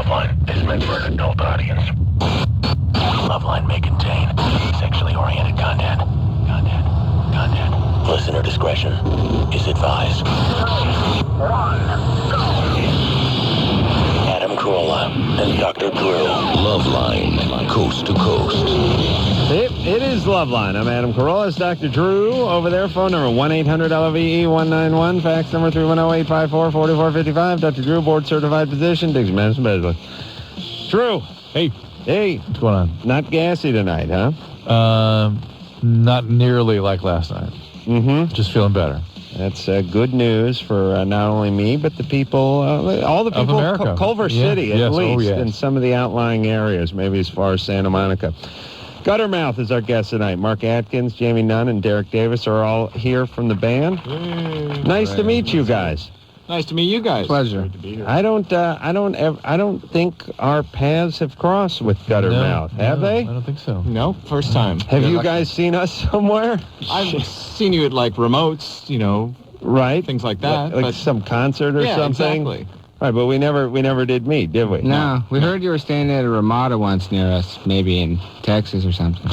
LoveLine is meant for an adult audience. LoveLine may contain sexually oriented content. Listener discretion is advised. 3, 2, 1, go! Adam Carolla and Dr. Drew. LoveLine, coast to coast. It is LoveLine. I'm Adam Carolla. It's Dr. Drew over there. Phone number 1-800-LOVE-191. Fax number 310-854-4455. Dr. Drew, board certified physician. Diggs Medicine Bedley. Drew. Hey. What's going on? Not gassy tonight, huh? Not nearly like last night. Mm-hmm. Just feeling better. That's good news for not only me, but the people, all the people of America. Culver City, at least, yes. in some of the outlying areas, maybe as far as Santa Monica. Guttermouth is our guest tonight. Mark Atkins, Jamie Nunn, and Derek Davis are all here from the band. Nice to meet you guys. Nice to meet you guys. Pleasure. Great to be here. I don't think our paths have crossed with Guttermouth, have they? I don't think so. No, first time. Have you guys seen us somewhere? I've seen you at like remotes, Right. things like that. Like but some concert or something? Exactly. Right, but we never did meet, did we? No, we heard you were staying at a Ramada once near us, maybe in Texas or something.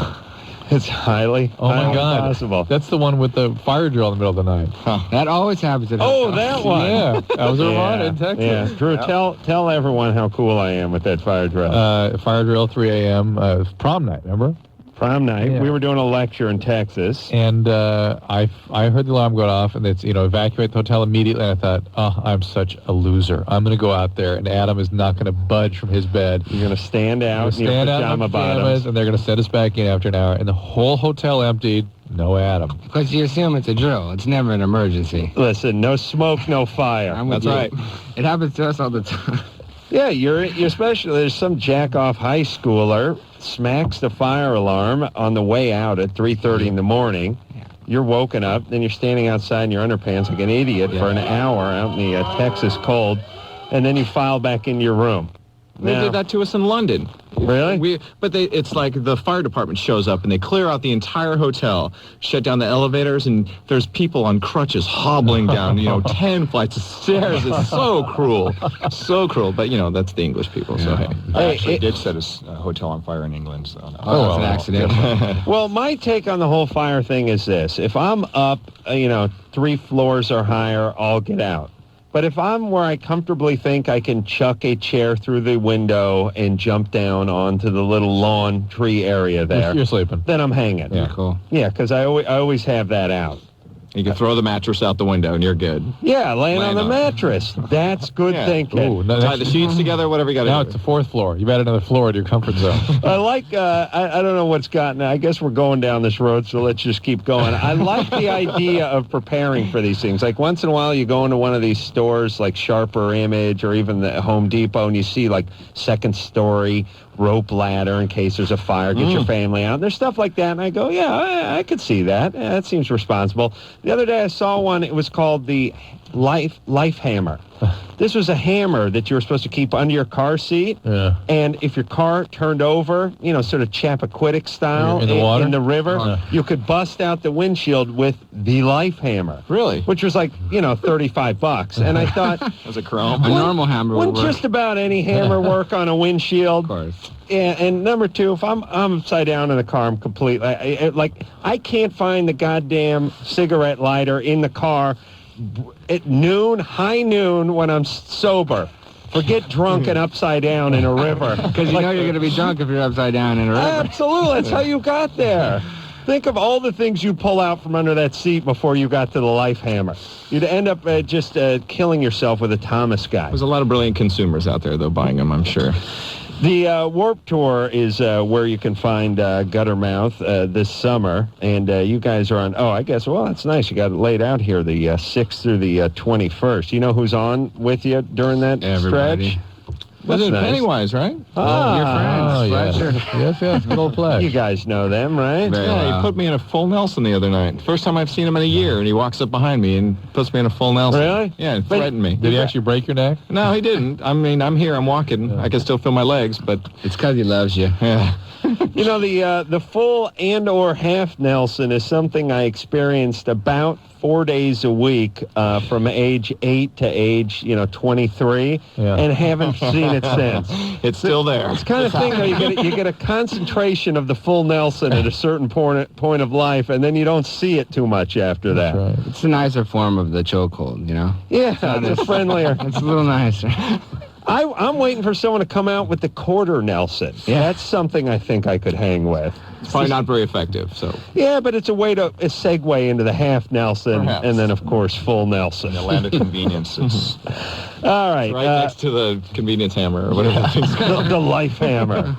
It's highly possible. That's the one with the fire drill in the middle of the night. That always happens at That one. Yeah, that was a Ramada in Texas. Yeah, Drew, tell everyone how cool I am with that fire drill. Fire drill, 3 a.m., prom night, remember? Prom night. Yeah. We were doing a lecture in Texas. And I heard the alarm going off, and it's, evacuate the hotel immediately. And I thought, I'm such a loser. I'm going to go out there, and Adam is not going to budge from his bed. You're going to stand out in your pajama bottoms. And they're going to send us back in after an hour. And the whole hotel emptied. No Adam. Because you assume it's a drill. It's never an emergency. Listen, no smoke, no fire. That's right. It happens to us all the time. Yeah, you're especially, there's some jack-off high schooler smacks the fire alarm on the way out at 3:30 in the morning. Yeah. You're woken up, then you're standing outside in your underpants like an idiot for an hour out in the Texas cold, and then you file back into your room. They did that to us in London. Really? It's like the fire department shows up and they clear out the entire hotel, shut down the elevators, and there's people on crutches hobbling down, 10 flights of stairs. It's so cruel. So cruel. But, that's the English people, so hey. I actually did set a hotel on fire in England. So no. Oh, it's an accident. Well, my take on the whole fire thing is this. If I'm up, 3 floors or higher, I'll get out. But if I'm where I comfortably think I can chuck a chair through the window and jump down onto the little lawn tree area there, You're sleeping. then I'm hanging. Yeah, cool. Yeah, because I always have that out. You can throw the mattress out the window and you're good. Yeah, laying on the mattress. That's good thinking. Ooh, Tie the sheets together, whatever you got to do. Now it's the 4th floor. You've added another floor to your comfort zone. I like, I don't know what's gotten, I guess we're going down this road, so let's just keep going. I like the idea of preparing for these things. Like once in a while you go into one of these stores like Sharper Image or even the Home Depot and you see like second story rope ladder in case there's a fire, get your family out. There's stuff like that, and I go, yeah, I could see that. Yeah, that seems responsible. The other day I saw one, it was called the Life Hammer. This was a hammer that you were supposed to keep under your car seat, and if your car turned over, sort of Chappaquiddick style in the water? in the river, you could bust out the windshield with the Life Hammer. Really? Which was like, $35. And I thought, As a chrome. A normal hammer would wouldn't work. just about any hammer work on a windshield? Of course. Yeah, and number 2, if I'm upside down in the car, I'm completely, I can't find the goddamn cigarette lighter in the car at high noon when I'm sober. Forget drunk and upside down in a river. Because you know you're going to be drunk if you're upside down in a river. Absolutely, that's how you got there. Think of all the things you pull out from under that seat before you got to the Life Hammer. You'd end up just killing yourself with a Thomas guy. There's a lot of brilliant consumers out there, though, buying them, I'm sure. The Warp Tour is where you can find Guttermouth this summer, and you guys are on, that's nice. You got it laid out here, the 6th through the 21st. You know who's on with you during that Everybody. stretch? Was it nice. Pennywise, right? Your friends. Yes, good old Flash. You guys know them, right? Yeah, he put me in a full Nelson the other night. First time I've seen him in a year, and he walks up behind me and puts me in a full Nelson. Really? Yeah, and threatened me. Did he actually break your neck? No, he didn't. I mean, I'm here, I'm walking. I can still feel my legs, but... It's because he loves you. Yeah. You know, the full and or half Nelson is something I experienced about 4 days a week from age 8 to age 23, and haven't seen it since. It's still there. It's kind of thing where you get a concentration of the full Nelson at a certain point of life, and then you don't see it too much after that. That's right. It's a nicer form of the chokehold, you know? Yeah, it's friendlier. It's a little nicer. I'm waiting for someone to come out with the quarter Nelson. Yeah. That's something I think I could hang with. It's probably not very effective, so. Yeah, but it's a way to segue into the half Nelson, Perhaps. and then, of course, full Nelson. In the land of convenience, it's All right. Right next to the convenience hammer or whatever that thing's called. The life hammer.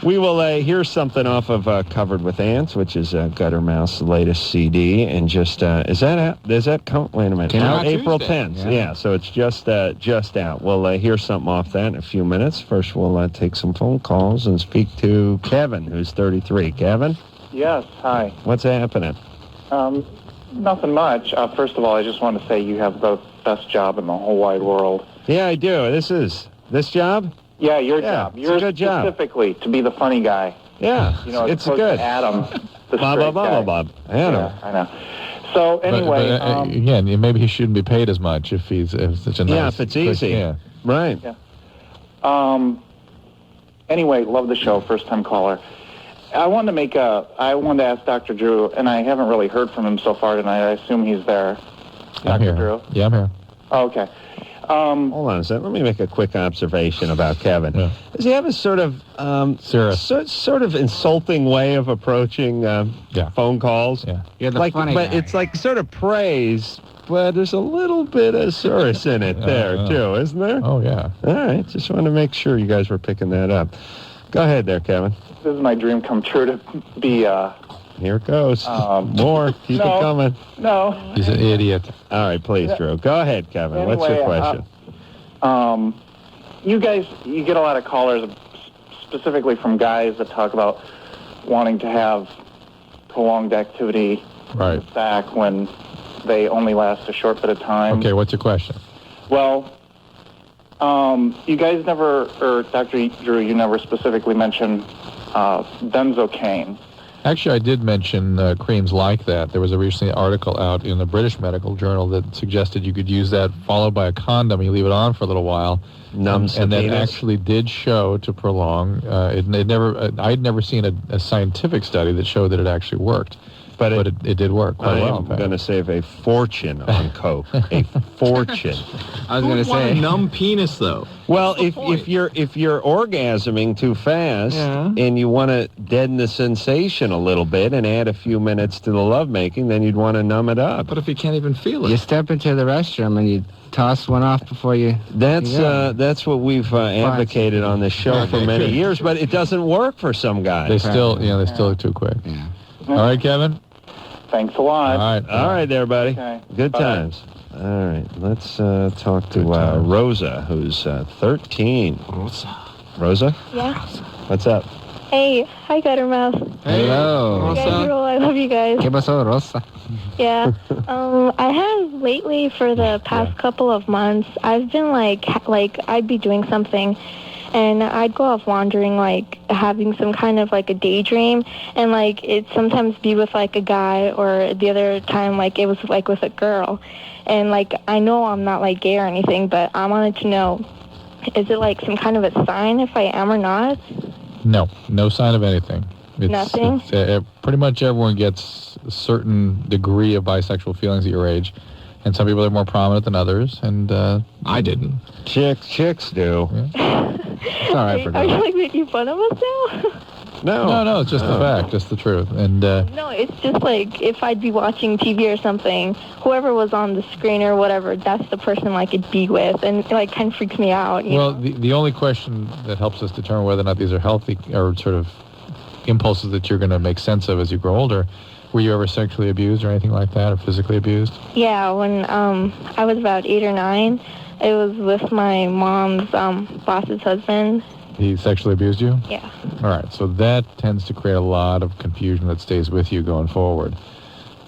We will hear something off of Covered with Ants, which is Guttermouth's latest CD, and just is that come? Wait a minute. Came out April Tuesday. 10th. Yeah, so it's just out. We'll hear something off that in a few minutes. First, we'll take some phone calls and speak to Kevin, who's 33. Kevin, Yes, hi. what's happening? Nothing much. First of all, I just want to say you have the best job in the whole wide world. Yeah, I do. This job. Yeah, your Yeah, job. it's a Yours good job. specifically to be the funny guy. Yeah, You know, as it's opposed good. to Adam, the Bob, straight Bob, guy. Bob. I know. Yeah, I know. So anyway, again, maybe he shouldn't be paid as much if if such a nice. Yeah, if it's easy. Yeah. Right. anyway, love the show. First time caller. I wanted to ask Dr. Drew, and I haven't really heard from him so far tonight. I assume he's there. I'm Dr. here. Drew? Yeah, I'm here. Oh, okay. Hold on a second. Let me make a quick observation about Kevin. Yeah. Does he have a sort of Serious. sort of insulting way of approaching phone calls? Yeah. You're the Like, funny but guy. it's like sort of praise, but there's a little bit of Surus in it there too, isn't there? Oh, yeah. All right. Just wanted to make sure you guys were picking that up. Go ahead there, Kevin. This is my dream come true to be, Here it goes. More. Keep no. it coming. no. He's an idiot. All right, please, Drew. Go ahead, Kevin. What's your Anyway, question? You guys, you get a lot of callers, specifically from guys that talk about wanting to have prolonged activity Right. back when they only last a short bit of time. Okay, what's your question? Well, you guys never, or Dr. Drew, you never specifically mentioned benzocaine. Actually, I did mention creams like that. There was a recent article out in the British Medical Journal that suggested you could use that followed by a condom. You leave it on for a little while. Numbs and the that penis? actually did show to prolong. I'd never seen a scientific study that showed that it actually worked. But it did work quite I well. am in fact. going to save a fortune on coke. A fortune. I was Who going would to want say. a numb penis, though? Well, What's the point? if you're orgasming too fast and you want to deaden the sensation a little bit and add a few minutes to the lovemaking, then you'd want to numb it up. But if you can't even feel it? You step into the restroom and you toss one off before you... That's what we've advocated on this show for many years, but it doesn't work for some guys. They still are too quick. Yeah. All right, Kevin. Thanks a lot. All right there, buddy. Okay. Good Bye. times. All right, let's talk to Rosa, who's 13. Rosa? Yeah. What's up? Hey, hi Guttermouth. Hello. You guys rule. I love you guys. ¿Qué pasó, Rosa? Yeah. I have lately for the past couple of months, I've been like I'd be doing something and I'd go off wandering, like having some kind of like a daydream, and like it'd sometimes be with like a guy, or the other time like it was like with a girl. And like I know I'm not like gay or anything, but I wanted to know, is it like some kind of a sign if I am or not? No sign of anything. Nothing? Pretty much everyone gets a certain degree of bisexual feelings at your age, and some people are more prominent than others. And I didn't. Chicks do. it's all right for Are you girls. like making fun of us now? No. It's just the fact, just the truth. And No, it's just like if I'd be watching TV or something, whoever was on the screen or whatever, that's the person like it'd be with, and it like kind of freaks me out. You well, know? the only question that helps us determine whether or not these are healthy or sort of impulses that you're going to make sense of as you grow older. Were you ever sexually abused or anything like that, or physically abused? Yeah, when I was about 8 or 9, it was with my mom's boss's husband. He sexually abused you? Yeah. All right, so that tends to create a lot of confusion that stays with you going forward.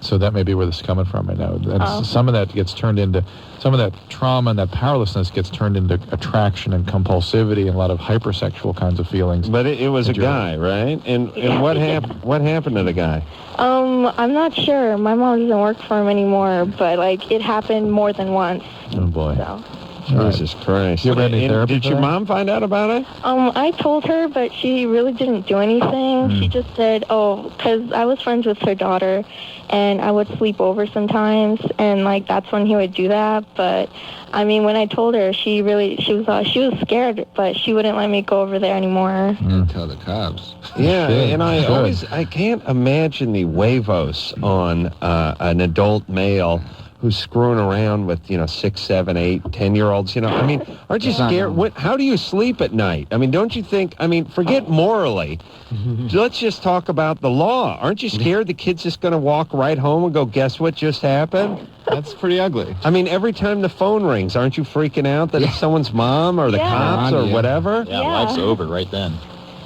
So that may be where this is coming from. I know. And some of that gets turned into, some of that trauma and that powerlessness gets turned into attraction and compulsivity and a lot of hypersexual kinds of feelings. But it was a guy, right? And what happened? What happened to the guy? I'm not sure. My mom doesn't work for him anymore, but like it happened more than once. Oh boy. So. Jesus Christ. You ever had any therapy Did for your that? mom find out about it? I told her, but she really didn't do anything. She just said, because I was friends with her daughter, and I would sleep over sometimes, and like that's when he would do that. But I mean, when I told her, she was scared, but she wouldn't let me go over there anymore. Tell the cops. Yeah, and I Should. can't imagine the huevos on an adult male who's screwing around with, 6, 7, 8, 10-year-olds. I mean, aren't you scared? How do you sleep at night? I mean, don't you think, forget morally. Let's just talk about the law. Aren't you scared the kid's just going to walk right home and go, guess what just happened? That's pretty ugly. I mean, every time the phone rings, aren't you freaking out that it's someone's mom or the cops or whatever? Yeah, life's over right then.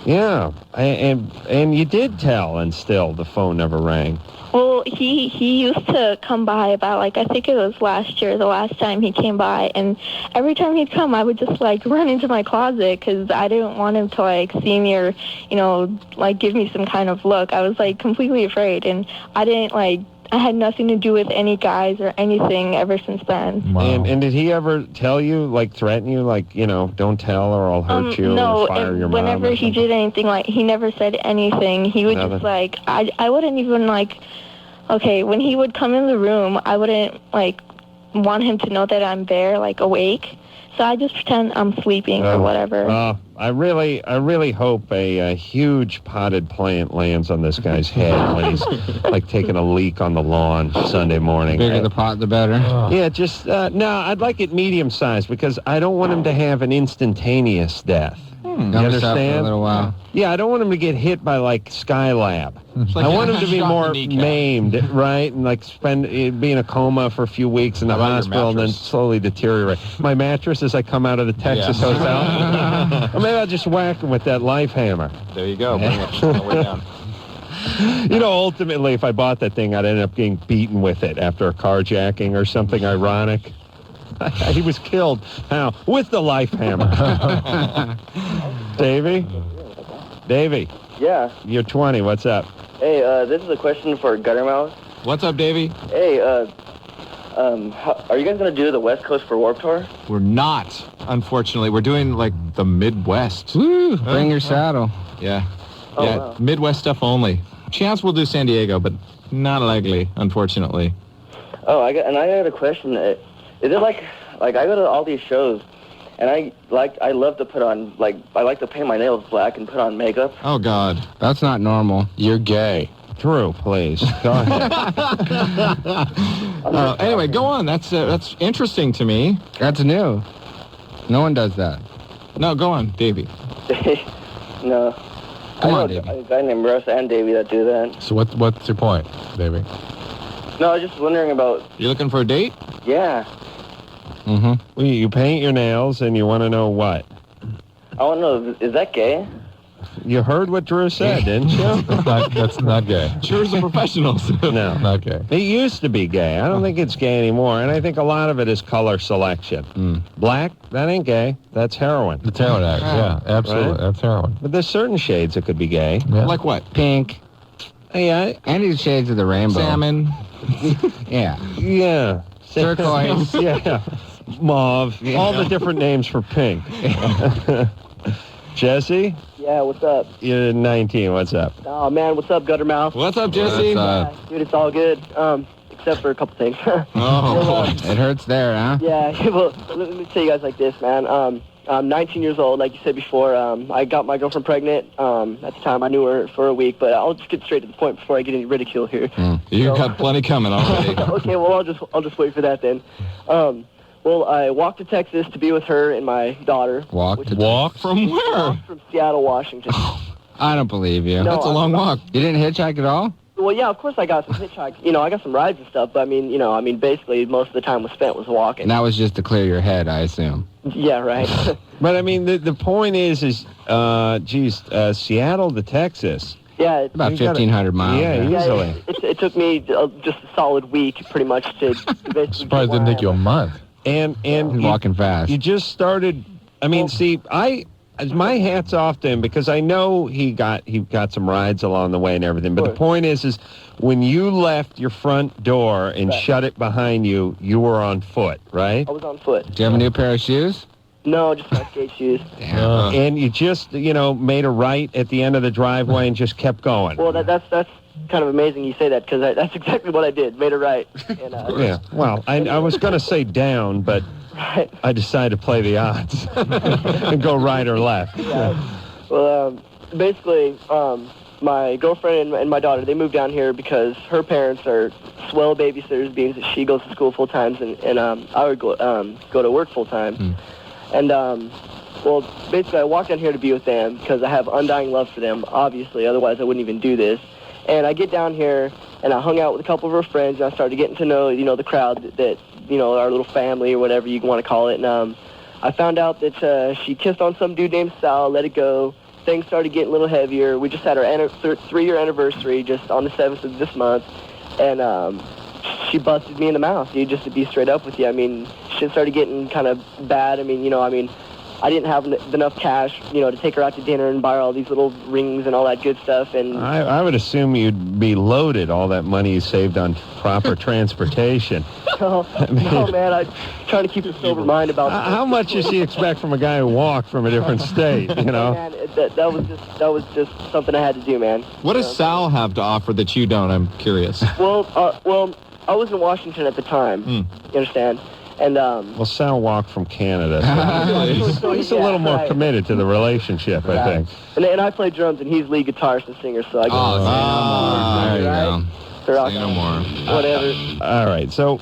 Yeah, and you did tell, and still the phone never rang. Well, he used to come by about, I think it was last year, the last time he came by, and every time he'd come, I would just, run into my closet because I didn't want him to, see me or, give me some kind of look. I was, completely afraid, and I didn't, I had nothing to do with any guys or anything ever since then. Wow. And did he ever tell you, threaten you, don't tell or I'll hurt you or fire your mom? Whenever he did anything, he never said anything. He would just, I wouldn't even, okay, when he would come in the room, I wouldn't, want him to know that I'm there, awake. So I just pretend I'm sleeping or whatever. I really hope a huge potted plant lands on this guy's head when he's, taking a leak on the lawn Sunday morning. The bigger the pot, the better. Yeah, just, no, I'd like it medium-sized because I don't want him to have an instantaneous death. You Gonna stop for a understand? little while. Yeah, I don't want him to get hit by, Skylab. I want him to be more maimed, right? And, be in a coma for a few weeks in the hospital and then slowly deteriorate. My mattress as I come out of the Texas hotel. Or maybe I'll just whack him with that life hammer. There you go. Bring it all the way down. Ultimately, if I bought that thing, I'd end up getting beaten with it after a carjacking or something ironic. He was killed. How? With the life hammer. Davey, Yeah. you're 20. What's up? Hey, this is a question for Guttermouth. What's up, Davey? Hey, are you guys gonna do the West Coast for Warped Tour? We're not, unfortunately. We're doing, the Midwest. Woo, bring your saddle. Yeah. Oh, Yeah, wow. Midwest stuff only. Chance we'll do San Diego, but not likely, unfortunately. Oh, I got a question. Is it like I go to all these shows, and I love to put on I like to paint my nails black and put on makeup. Oh, God. That's not normal. You're gay. Drew, please. Go ahead. Anyway, go on. That's interesting to me. That's new. No one does that. No, go on, Davey. No. Come I on, know Davey. a guy named Russ and Davey that do that. So what's your point, Davey? No, I was just wondering about. You looking for a date? Yeah. Mm-hmm. Well, you paint your nails and you want to know what? I want to know, is that gay? You heard what Drew said, didn't you? That's not gay. Cheers to professionals. No. Not gay. It used to be gay. I don't think it's gay anymore. And I think a lot of it is color selection. Black, that ain't gay. That's heroin. It's heroin addict. Yeah, absolutely. Right? That's heroin. But there's certain shades that could be gay. Yeah. Like what? Pink. Hey, Any shades of the rainbow. Salmon. Yeah. yeah. Turquoise. Yeah. Mauve. All the different names for pink. Jesse, Yeah, what's up? you're 19. What's up? Oh, man, what's up, Guttermouth? What's up, Jesse? Dude, it's all good, except for a couple things. Oh, boy. It hurts there, huh? Yeah, well, let me tell you guys like this, man. I'm 19 years old, like you said before. I got my girlfriend pregnant. At the time, I knew her for a week, but I'll just get straight to the point before I get any ridicule here. You got plenty coming already. Okay, well, I'll just wait for that then. Well, I walked to Texas to be with her and my daughter. Walk From where? From Seattle, Washington. I don't believe you. No. That's a long walk. You didn't hitchhike at all? Well, yeah, of course I got some hitchhike. I got some rides and stuff, but I mean, basically most of the time was spent was walking. And that was just to clear your head, I assume. Yeah, right. But I mean, the point is Seattle to Texas. Yeah, About You gotta- 1,500 miles. Yeah, right? easily. it took me just a solid week, pretty much, to basically. Surprised it didn't take you a month. And He's walking fast. you just started. I mean, see, my hat's off to him because I know he got some rides along the way and everything. But the point is when you left your front door and shut it behind you, you were on foot, right? I was on foot. Do you have a new pair of shoes? No, just my skate shoes. Damn. And you just, made a right at the end of the driveway and just kept going. Well, that's kind of amazing you say that, because that's exactly what I did. Made a right. And, Yeah. Well, I was going to say down, but Right. I decided to play the odds and go right or left. Yeah. Well, basically, my girlfriend and my daughter, they moved down here because her parents are swell babysitters, being that she goes to school full time, and I would go to work full time. And well, basically, I walked down here to be with them because I have undying love for them. Obviously, otherwise I wouldn't even do this. And I get down here and I hung out with a couple of her friends, and I started getting to know the crowd that our little family or whatever you want to call it. And I found out that she kissed on some dude named Sal, let it go. Things started getting a little heavier. We just had our 3-year anniversary just on the 7th of this month, and she busted me in the mouth, dude, just to be straight up with you. I mean, shit started getting kind of bad. I mean, I didn't have enough cash, to take her out to dinner and buy her all these little rings and all that good stuff. And I would assume you'd be loaded, all that money you saved on proper transportation. no, man, I'm trying to keep a sober mind about How much does she expect from a guy who walked from a different state, Man, that was just something I had to do, man. What does Sal have to offer that you don't? I'm curious. Well, I was in Washington at the time. You understand? And Well, Sal walked from Canada, so he's a little more right. committed to the relationship, I think. And I play drums, and he's lead guitarist and singer, so I guess. There you go. So Say no more. Whatever. All right, so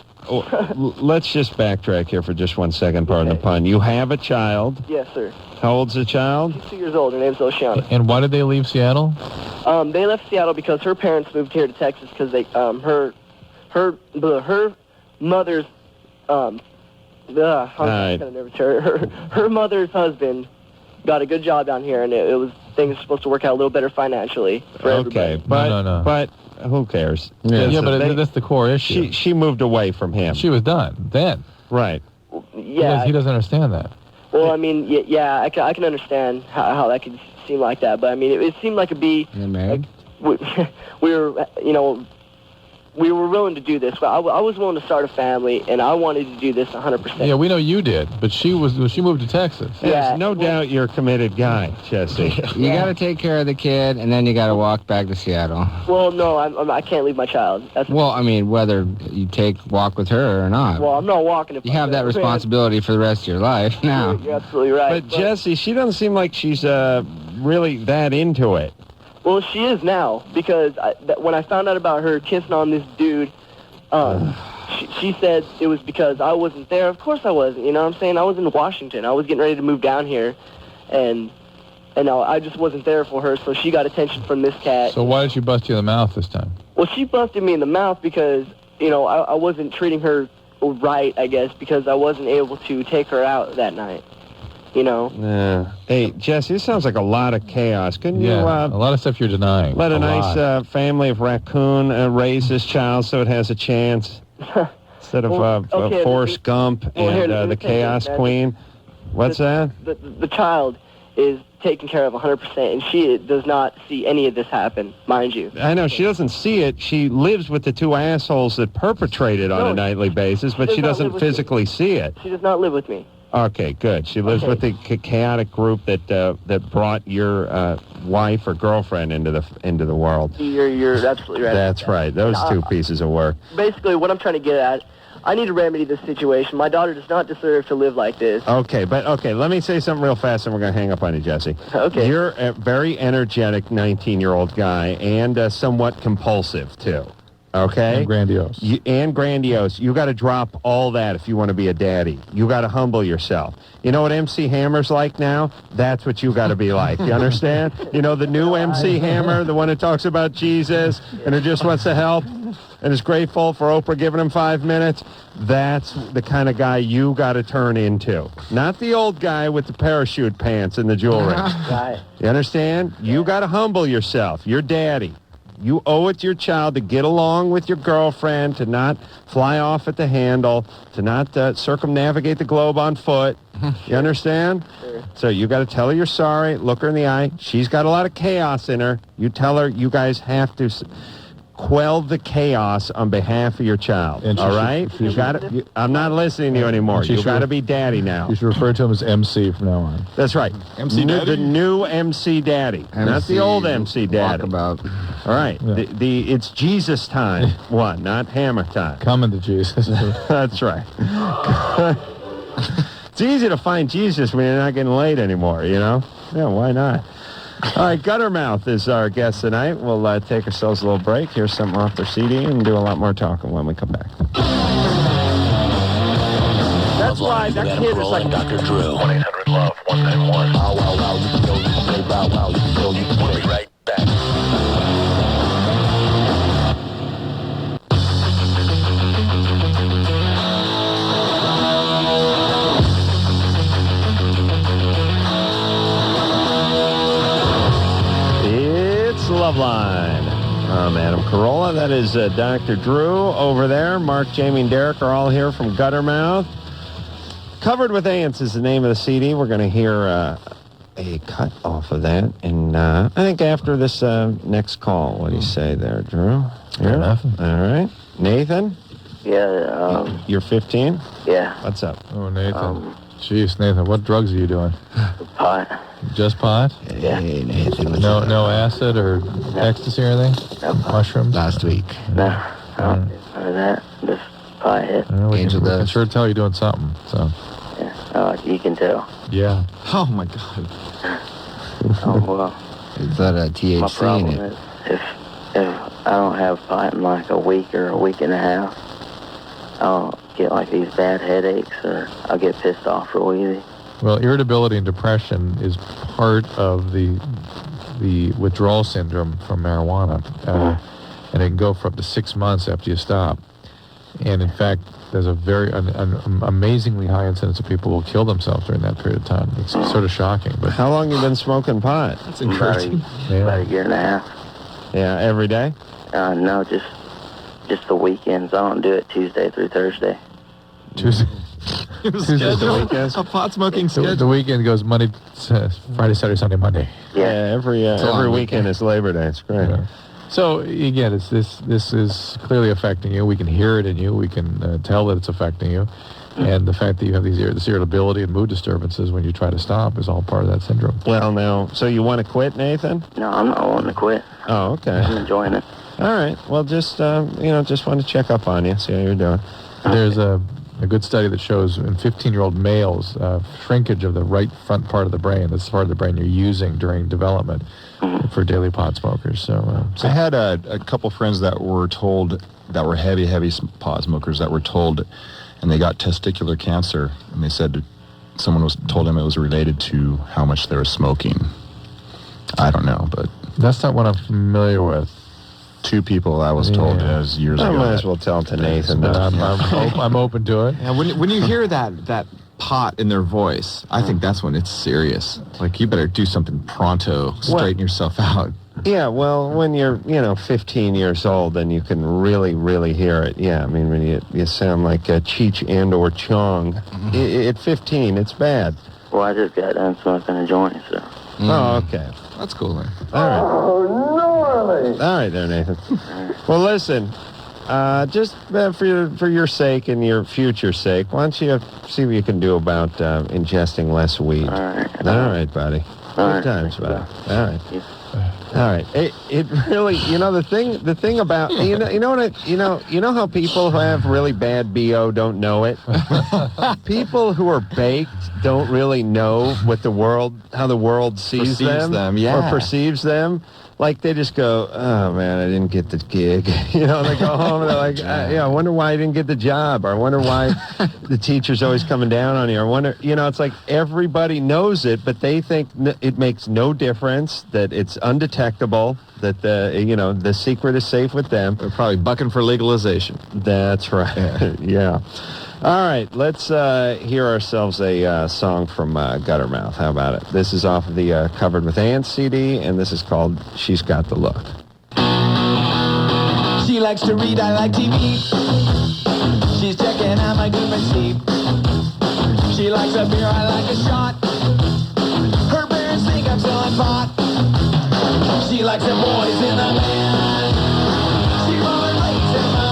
let's just backtrack here for just 1 second, pardon the pun. You have a child. Yes, sir. How old's the child? She's 2 years old. Her name's Oceana. And why did they leave Seattle? They left Seattle because her parents moved here to Texas because they her mother's I'm right. kind of nervous. Her mother's husband got a good job down here, and it was things were supposed to work out a little better financially for everybody. Okay, but No. but who cares? Yeah, but They- that's the core issue. she moved away from him. She was done then. Right. Yeah. He doesn't understand that. Well, I mean, yeah, I can understand how that could seem like that, but I mean, it seemed like it'd be. Is it married? We were, we were willing to do this. I was willing to start a family, and I wanted to do this 100%. Yeah, we know you did, but she moved to Texas. There's no doubt you're a committed guy, Jesse. You got to take care of the kid, and then you got to walk back to Seattle. Well, no, I can't leave my child. Well, I mean, whether you walk with her or not. Well, I'm not walking. If You have that responsibility for the rest of your life now. You're absolutely right. But Jesse, she doesn't seem like she's really that into it. Well, she is now, because when I found out about her kissing on this dude, she said it was because I wasn't there. Of course I wasn't, you know what I'm saying? I was in Washington. I was getting ready to move down here, and I just wasn't there for her, so she got attention from this cat. So why did she bust you in the mouth this time? Well, she busted me in the mouth because, I wasn't treating her right, I guess, because I wasn't able to take her out that night. Hey, Jesse, this sounds like a lot of chaos. Couldn't you a lot of stuff you're denying. let a lot. nice family of raccoon raise this child so it has a chance instead of okay, Forrest Gump well, here, and let me the take Chaos this, man. Queen? What's that? The child is taken care of 100%, and she does not see any of this happen, mind you. I know, she doesn't see it. She lives with the two assholes that perpetrate it on a nightly basis, but does she not doesn't live with me. physically see it. She does not live with me. Okay, good. She lives with the chaotic group that brought your wife or girlfriend into the world. You're absolutely right. That's right. Those two pieces of work. Basically, what I'm trying to get at, I need to remedy this situation. My daughter does not deserve to live like this. Okay, let me say something real fast, and we're going to hang up on you, Jesse. Okay. You're a very energetic 19-year-old guy, and somewhat compulsive too. Okay? And grandiose. And grandiose. You got to drop all that if you want to be a daddy. You got to humble yourself. You know what MC Hammer's like now? That's what you got to be like. You understand? You know the new MC Hammer, the one that talks about Jesus and who just wants to help? and is grateful for Oprah giving him 5 minutes, that's the kind of guy you got to turn into. Not the old guy with the parachute pants and the jewelry. Right. You understand? You got to humble yourself. You're daddy. You owe it to your child to get along with your girlfriend, to not fly off at the handle, to not circumnavigate the globe on foot. You understand? Sure. So you got to tell her you're sorry, look her in the eye. She's got a lot of chaos in her. You tell her you guys have to quell the chaos on behalf of your child. And she all should- right? she You should- got to. I'm not listening to you anymore. She You should- got to be daddy now. You should refer to him as MC from now on. That's right. MC The Daddy? new MC Daddy, not the old MC Daddy. Walkabout. All right. Yeah. It's Jesus time one, not hammer time. Coming to Jesus. That's right. It's easy to find Jesus when you're not getting laid anymore, you know? Yeah, why not? All right, Guttermouth is our guest tonight. We'll take ourselves a little break, hear something off their CD, and do a lot more talking when we come back. That's why that Adam kid is Carolla like... and Dr. Drew. 1-800-LOVE-191. Wow, wow, wow. You can go, you can say wow, wow. You can go, you can say. We'll be right back. It's LoveLine. I'm Adam Carolla. That is Dr. Drew over there. Mark, Jamie, and Derek are all here from Guttermouth. Covered with Ants is the name of the CD. We're going to hear a cut off of that. And I think after this next call, what do you say there, Drew? Fair enough. All right. Nathan, Yeah, you're 15? yeah, What's up? Oh, Nathan. Jeez, Nathan, what drugs are you doing? pot. Just pot? Yeah. Hey, Nathan. No acid or ecstasy or anything? No pot. Mushrooms? Last week. No, I don't do none of that. Just pot hit. We Angel can dust. sure tell you're doing something. So, Yeah. Oh, you can tell. yeah. Oh, my God. Oh, well. Is that a My THC problem in it? is if I don't have pot in like a week or a week and a half, I'll get like these bad headaches or I'll get pissed off real easy. Well, irritability and depression is part of the withdrawal syndrome from marijuana, and it can go for up to 6 months after you stop. And in fact, there's a very an amazingly high incidence of people who will kill themselves during that period of time. It's sort of shocking, but How long you been smoking pot? That's About encouraging. about a year and a half. Yeah, every day? No, just the weekends. I don't do it Tuesday through Thursday. Tuesday, Schedule. weekends. A pot smoking schedule. the weekend goes Monday, Friday, Saturday, Sunday, Monday. Yeah, Yeah. every a long weekend weekend. is Labor Day. It's great. Yeah. So again, this is clearly affecting you. We can hear it in you. We can tell that it's affecting you, and the fact that you have this irritability and mood disturbances when you try to stop is all part of that syndrome. Well, now, so you want to quit, Nathan? No, I'm not wanting to quit. Oh, okay. I'm enjoying it. All right. Well, just just want to check up on you, see how you're doing. There's a good study that shows in 15-year-old males shrinkage of the right front part of the brain. That's the part of the brain you're using during development for daily pot smokers. So I had a couple friends that were told, that were heavy pot smokers, that were told, and they got testicular cancer, and they said someone told them it was related to how much they were smoking. I don't know, but that's not what I'm familiar with. 2 people I was told Yeah. as years I ago. might as well tell it to Nathan. But though. I'm open to it. Yeah, when you hear that pot in their voice, I think that's when it's serious. Like, you better do something pronto, straighten yourself out. Yeah, well, when you're 15 years old, then you can really, really hear it. Yeah, I mean, when you sound like Cheech and or Chong. At 15, it's bad. Well, I just got done smoking a joint, so. Oh, okay. That's cool, man. All right. All right there, Nathan. Well, listen, just for your sake and your future's sake, why don't you see what you can do about ingesting less weed? All right. All right, buddy. All Good right. times, buddy. All right. Yeah. All right. It really, the thing about, you know how people who have really bad BO don't know it? People who are baked don't really know how the world sees Perceives them, yeah. or perceives them. like they just go, oh man, I didn't get the gig. You know, they go home and they're like, I wonder why I didn't get the job, or I wonder why the teacher's always coming down on you. Or wonder, you know, it's like everybody knows it, but they think it makes no difference, that it's undetectable, that the secret is safe with them. They're probably bucking for legalization. That's right. Yeah. All right, let's hear ourselves a song from Guttermouth. How about it? This is off of the Covered with Ants CD, and this is called She's Got the Look. She likes to read, I like TV. She's checking out my good receipt. She likes a beer, I like a shot. Her parents think I'm selling pot. She likes the boys in the band. She rollerblades in the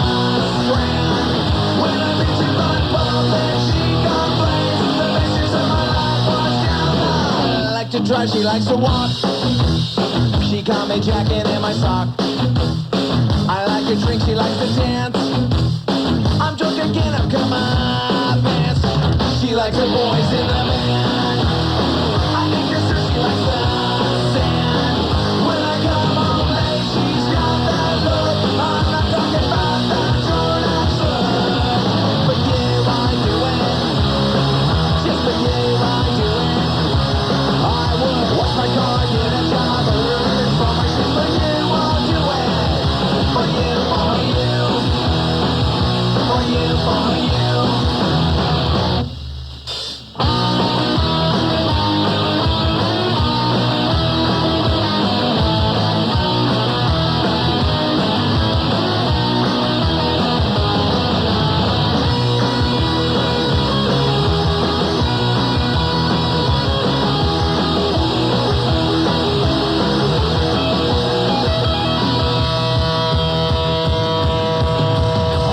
strand. When I'm reaching my pub, then she complains. The pictures of my life wash down the. I like to drive, she likes to walk. She caught me jacket in my sock. I like to drink, she likes to dance. I'm drunk again, I'm come my pants. She likes the boys in the band. I think her sir, she likes the sand. When I come home late, she's got that look. I'm not talking about that Jordan look. But yeah, I do it. Just for you, I do it. I would wash my car, get a job, or earn for my shoes. For you, I'll do it. For you, for you. For you, for you.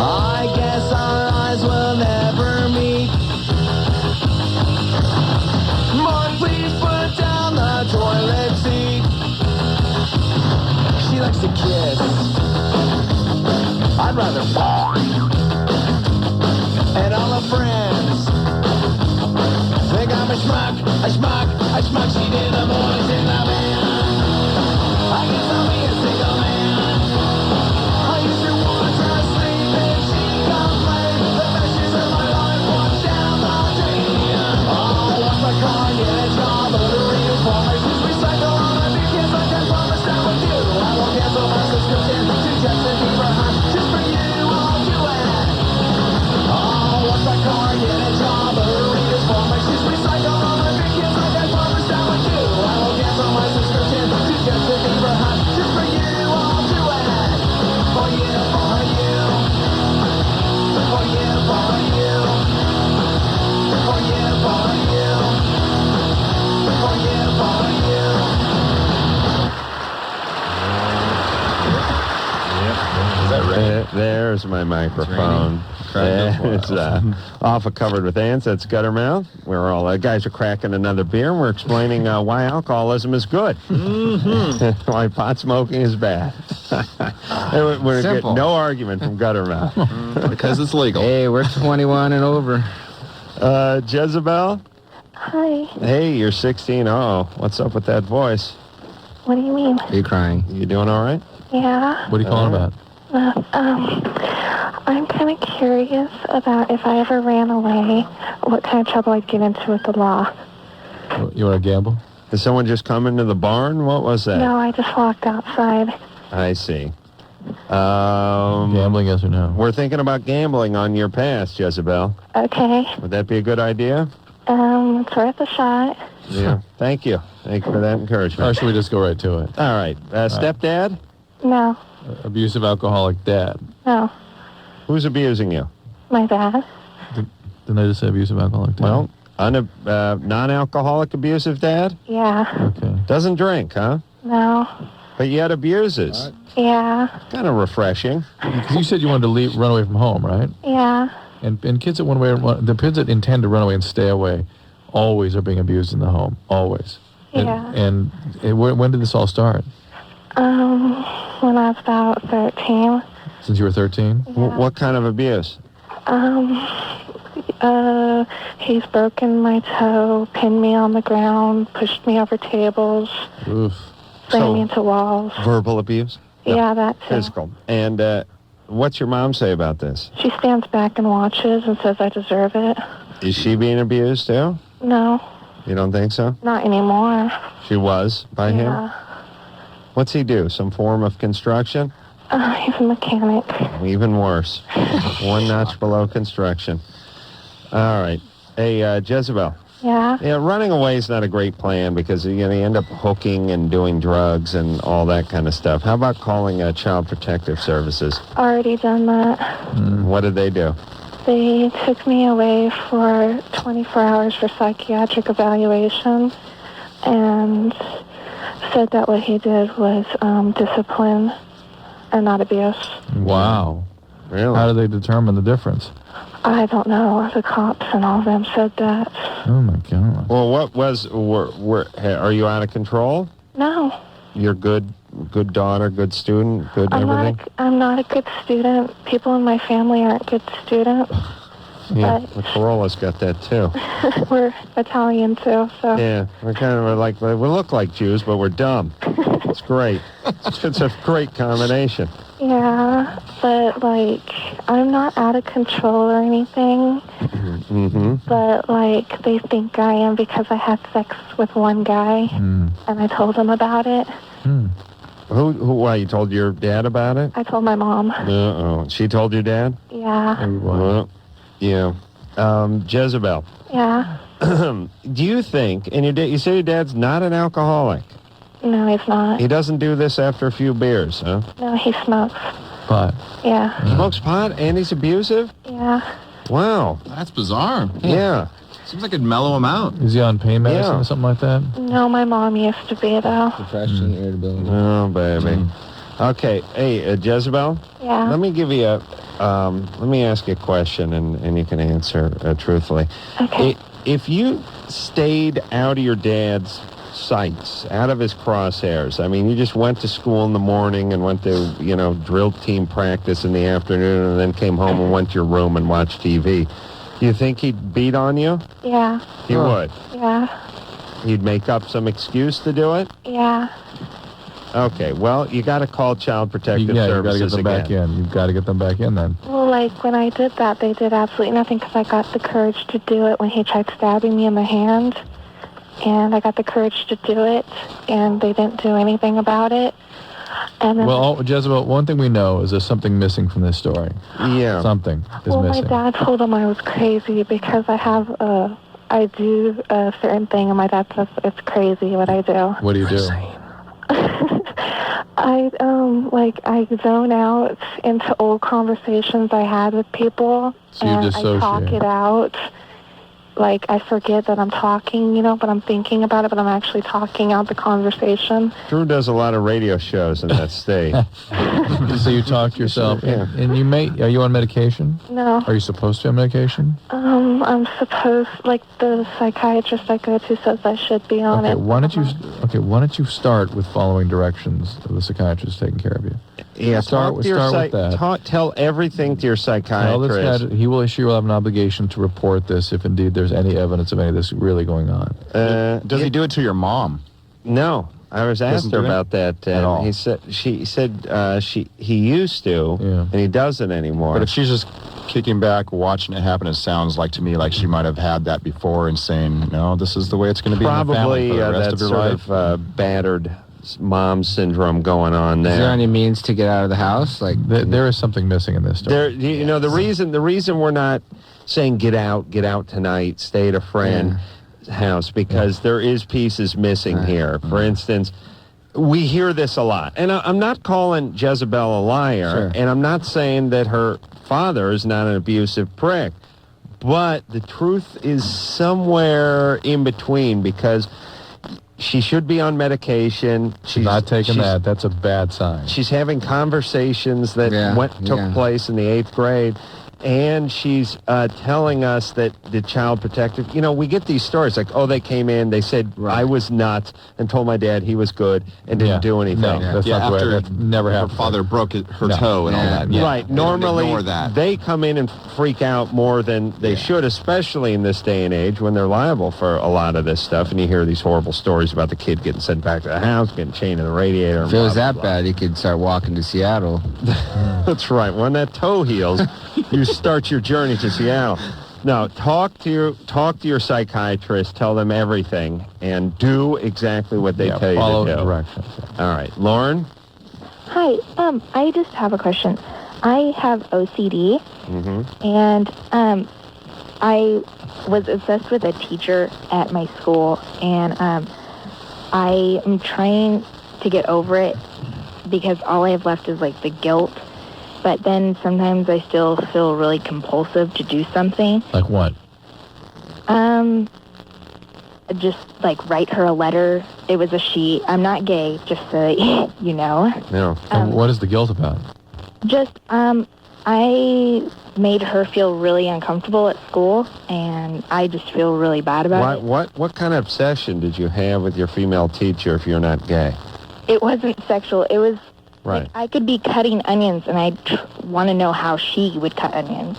I guess our eyes will never meet. Mark, please put down the toilet seat. She likes to kiss. I'd rather fuck. And all her friends think I'm a schmuck, a schmuck, a schmuck. She did the boys in the band. I guess I'll be a single man. I used to watch her sleep and she complained. The meshes of my life washed down the drain. I'll wash my car, get a job, or to reform my shoes, recycle all my because I can promise that with you I won't cancel my subscription to Justin Bieber. Just for you, I'll do it. I'll wash my car, get a job, or to reform my shoes, recycle all my because I can promise that with you I won't cancel my subscription to Justin Bieber. Just for you, I'll do it. For you, for you. For you, for you. For you, for you. For you, for you. Is that right? There's my microphone. It's off of Covered with Ants. That's Guttermouth. We're all guys are cracking another beer, and we're explaining why alcoholism is good. Mm-hmm. Why pot smoking is bad. We're going to get no argument from Guttermouth. Because it's legal. Hey, we're 21 and over. Jezebel? Hi. Hey, you're 16. Oh, what's up with that voice? What do you mean? Are you crying? You doing all right? Yeah. What are you calling about? I'm kind of curious about if I ever ran away, what kind of trouble I'd get into with the law. You want to gamble? Did someone just come into the barn? What was that? No, I just walked outside. I see. Gambling, yes or no? We're thinking about gambling on your past, Jezebel. Okay. Would that be a good idea? It's worth a shot. Yeah. Thank you. Thank you for that encouragement. Or should we just go right to it? All right. Stepdad? No. Abusive alcoholic dad. No. Who's abusing you? My dad. Didn't I just say abusive alcoholic dad? Well, non-alcoholic abusive dad? Yeah. Okay. Doesn't drink, huh? No. But yet abuses. Yeah. Kind of refreshing. Because you said you wanted to run away from home, right? Yeah. And kids that the kids that intend to run away and stay away always are being abused in the home. Always. Yeah. And when did this all start? When I was about 13. Since you were 13? Yeah. What kind of abuse? He's broken my toe, pinned me on the ground, pushed me over tables. Oof. slam me into walls. Verbal abuse? Yeah, that too. Physical. And what's your mom say about this? She stands back and watches and says I deserve it. Is she being abused too? No, You don't think so? not anymore. She was by him? Yeah. What's he do? Some form of construction? He's a mechanic. Even worse. One notch below construction. All right. Hey, Jezebel. Yeah. Yeah, running away is not a great plan because you end up hooking and doing drugs and all that kind of stuff. How about calling Child Protective Services? Already done that. What did they do? They took me away for 24 hours for psychiatric evaluation and said that what he did was discipline and not abuse. Wow. Really? How do they determine the difference? I don't know. The cops and all of them said that. Oh, my God. Well, what was... are you out of control? No. You're good daughter, good student, good everything? I'm not a good student. People in my family aren't good students. Yeah, the Corolla's got that too. We're Italian too, so. Yeah, we're kind of like, we look like Jews, but we're dumb. It's great. It's a great combination. Yeah, but like, I'm not out of control or anything. Mm-hmm. But like, they think I am because I had sex with one guy, and I told him about it. Why, you told your dad about it? I told my mom. Uh-oh. She told your dad? Yeah. Yeah. Jezebel, Yeah. do you think, and you say your dad's not an alcoholic? No, he's not. He doesn't do this after a few beers, huh? No, he smokes. Pot. Yeah. Smokes pot and he's abusive? Yeah. Wow. That's bizarre. Yeah. Seems like it'd mellow him out. Is he on pain medicine Yeah. or something like that? No, my mom used to be though. Depression, irritability. Oh, baby. Okay. Hey, Jezebel, Yeah. let me give you let me ask you a question and you can answer truthfully. Okay. If you stayed out of your dad's sights, out of his crosshairs, I mean, you just went to school in the morning and went to, drill team practice in the afternoon and then came home and went to your room and watched TV, you think he'd beat on you? Yeah. He would? Yeah. He'd make up some excuse to do it? Yeah. Okay, well, you got to call Child Protective You got to Services get them back again. in. You've got to get them back in then. Well, like when I did that, they did absolutely nothing because I got the courage to do it when he tried stabbing me in the hand. And I got the courage to do it, and they didn't do anything about it. And then Well, Jezebel, one thing we know is there's something missing from this story. Yeah. Something is well, missing. my dad told him I was crazy because I do a certain thing, and my dad says it's crazy what I do. What do you do? I zone out into old conversations I had with people, So you and I dissociate. talk it out. Like, I forget that I'm talking, but I'm thinking about it, but I'm actually talking out the conversation. Drew does a lot of radio shows in that state. So you talk to yourself, Yeah. and you are you on medication? No. Are you supposed to be on medication? I'm supposed, like, the psychiatrist I go to says I should be on Okay, it. why don't you start with following directions of the psychiatrist taking care of you? Yeah, Start with that. Tell everything to your Tell psychiatrist. this guy, he will have an obligation to report this if indeed there's any evidence of any of this really going on. Does he do it to your mom? No, I was asked Doesn't her do it? about that. At all? She said he used to, Yeah. and he doesn't anymore. But if she's just kicking back, watching it happen, it sounds like to me like she might have had that before and saying, no, this is the way it's going to be in the family probably for the rest that of your sort life. of battered mom syndrome going on there. Is there any means to get out of the house? Like, There is something missing in this story. The reason we're not saying get out tonight, stay at a friend's house, because there is pieces missing here. For instance, we hear this a lot, and I'm not calling Jezebel a liar, Sure. and I'm not saying that her father is not an abusive prick, but the truth is somewhere in between, because she should be on medication. She's not taking that. That's a bad sign. She's having conversations that took place in the 8th grade. and she's telling us that the child protective, we get these stories like, oh, they came in, they said I was nuts and told my dad he was good and didn't do anything. No, that's not the way. That never happened. Her father broke her toe and all that. Yeah. Right. They don't Normally, ignore that. they come in and freak out more than they should, especially in this day and age when they're liable for a lot of this stuff. And you hear these horrible stories about the kid getting sent back to the house, getting chained to the radiator. If it was that bad, he could start walking to Seattle. That's right. When that toe heals, you start your journey to Seattle. No, talk to your psychiatrist. Tell them everything, and do exactly what they tell you follow to do. directions. All right, Lauren. Hi. I just have a question. I have OCD, and I was obsessed with a teacher at my school, and I am trying to get over it because all I have left is like the guilt. But then sometimes I still feel really compulsive to do something. Like what? Just like write her a letter. It was a she. I'm not gay, just so you know. No. And what is the guilt about? Just, I made her feel really uncomfortable at school, and I just feel really bad about it. What kind of obsession did you have with your female teacher if you're not gay? It wasn't sexual. It was Right. like I could be cutting onions, and I want to know how she would cut onions.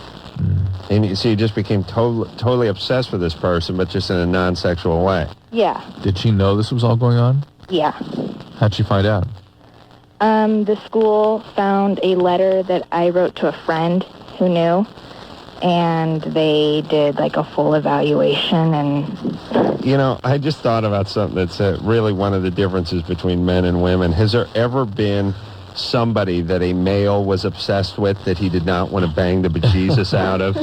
And so you just became totally obsessed with this person, but just in a non-sexual way. Yeah, Did she know this was all going on? yeah. How'd she find out? The school found a letter that I wrote to a friend who knew, and they did like a full evaluation, and I just thought about something that's really one of the differences between men and women. Has there ever been somebody that a male was obsessed with that he did not want to bang the bejesus out of?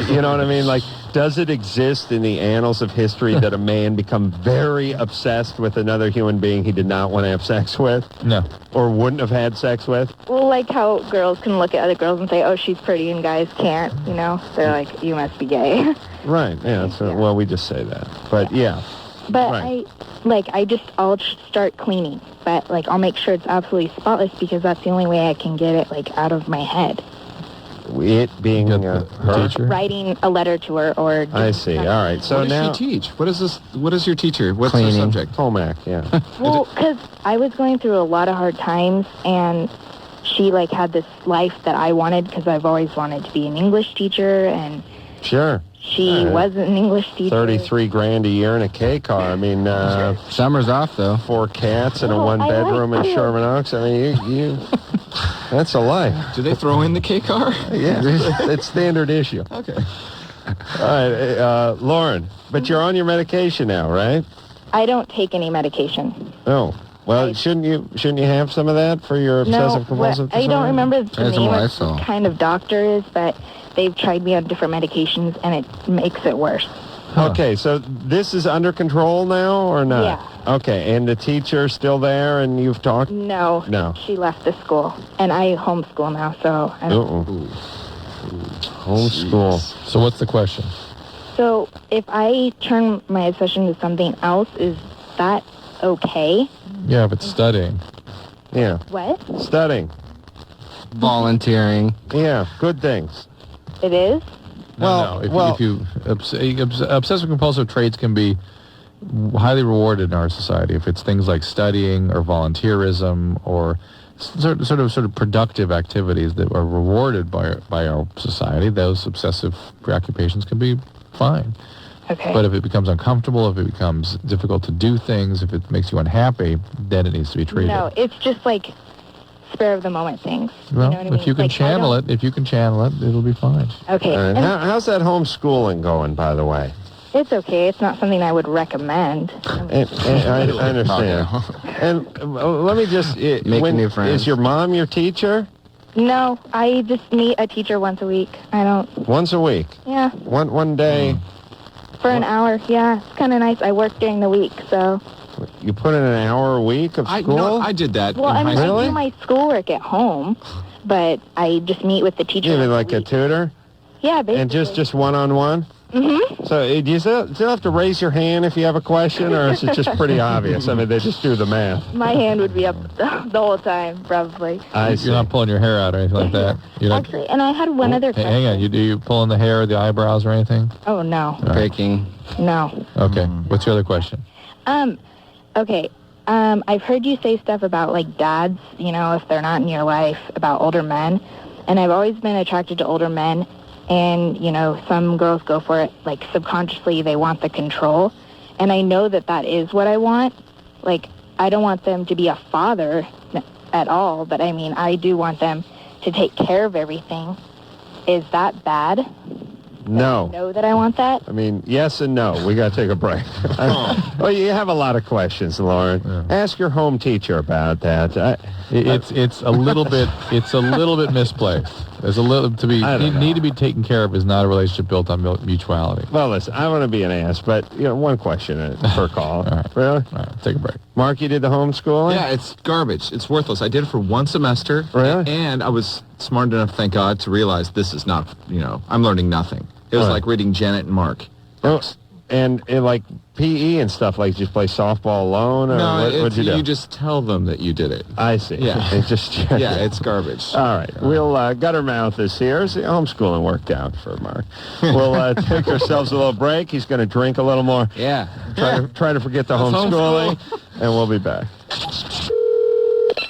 You know what I mean? Like, does it exist in the annals of history that a man become very obsessed with another human being he did not want to have sex with? No. Or wouldn't have had sex with? well, like how girls can look at other girls and say, oh, she's pretty, and guys can't, They're like, you must be gay. Right, yeah. Well, we just say that. But, yeah. But Right. I'll start cleaning. But, I'll make sure it's absolutely spotless because that's the only way I can get it, out of my head. It being You got the her. teacher? Writing a letter to her or... I see. All right. So What now... does she teach? What is this? What is your teacher? What's her Cleaning. subject? Comac, yeah. Well, because I was going through a lot of hard times, and she, had this life that I wanted because I've always wanted to be an English teacher, and Sure. she All right. wasn't an English teacher. $33,000 a year in a K car. I mean, Summer's off, though. 4 cats and a Well, I 1-bedroom in like it. Sherman Oaks. I mean, you that's a life. Do they throw in the K car? Yeah, it's standard issue. Okay. All right, Lauren, but you're on your medication now, right? I don't take any medication. Oh, well, shouldn't you have some of that for your obsessive compulsive I disorder? don't remember the That's name what I of saw. the kind of doctor is, but they've tried me on different medications, and it makes it worse. Okay, so this is under control now or not? Yeah. Okay, and the teacher's still there and you've talked? No. No. She left the school, and I homeschool now, so I don't... Homeschool. So what's the question? So if I turn my obsession to something else, is that okay? Yeah, if it's studying. Yeah, What? studying. Volunteering. Yeah, good things. It is? No, if you obsessive compulsive traits can be highly rewarded in our society if it's things like studying or volunteerism or sort of productive activities that are rewarded by our society. Those obsessive preoccupations can be fine. Okay. But if it becomes uncomfortable, if it becomes difficult to do things, if it makes you unhappy, then it needs to be treated. No, it's just spur of the moment things. Well, you know what I mean? if you can channel it, it'll be fine. Okay. All right. And How's that homeschooling going, by the way? it's okay. It's not something I would recommend. And I understand. And let me just... new friends. Is your mom your teacher? No, I just meet a teacher once a week. I don't... Once a week? Yeah, One day, for an hour. Yeah, it's kind of nice. I work during the week, so... you put in an hour a week of school? I did that Well, in I mean, high I school. do my schoolwork at home, but I just meet with the teacher You mean once like a week. tutor? Yeah, basically. And just one-on-one? Mm-hmm. So do you still have to raise your hand if you have a question, or is it just pretty obvious? I mean, they just do the math. My hand would be up the whole time, probably. You're not pulling your hair out or anything like that. You're not, Actually, and I had one other question. hang on. You pulling the hair or the eyebrows or anything? Oh, no. Picking. No. Okay. What's your other question? Okay. I've heard you say stuff about, like, dads, you know, if they're not in your life, about older men. And I've always been attracted to older men. And, you know, some girls go for it, like, subconsciously they want the control. And I know that is what I want. Like, I don't want them to be a father at all, but, I mean, I do want them to take care of everything. Is that bad? No. I know that I want that? I mean, yes and no. We got to take a break. Well, you have a lot of questions, Lauren. Yeah. Ask your home teacher about that. It's a little bit misplaced. There's a little need to be taken care of is not a relationship built on mutuality. Well, listen, I want to be an ass, but one question per call. All right. Really? All right, take a break. Mark, you did the homeschooling? Yeah, it's garbage. It's worthless. I did it for one semester. Really? And I was smart enough, thank God, to realize this is not, I'm learning nothing. It was like reading Janet and Mark books. And like PE and stuff, like just play softball alone? Or what'd you do? You just tell them that you did it. I see. Yeah. It's garbage. All right. We'll, Guttermouth is here. See, homeschooling worked out for Mark. We'll take ourselves a little break. He's going to drink a little more. Yeah. Try to forget the homeschooling, and we'll be back.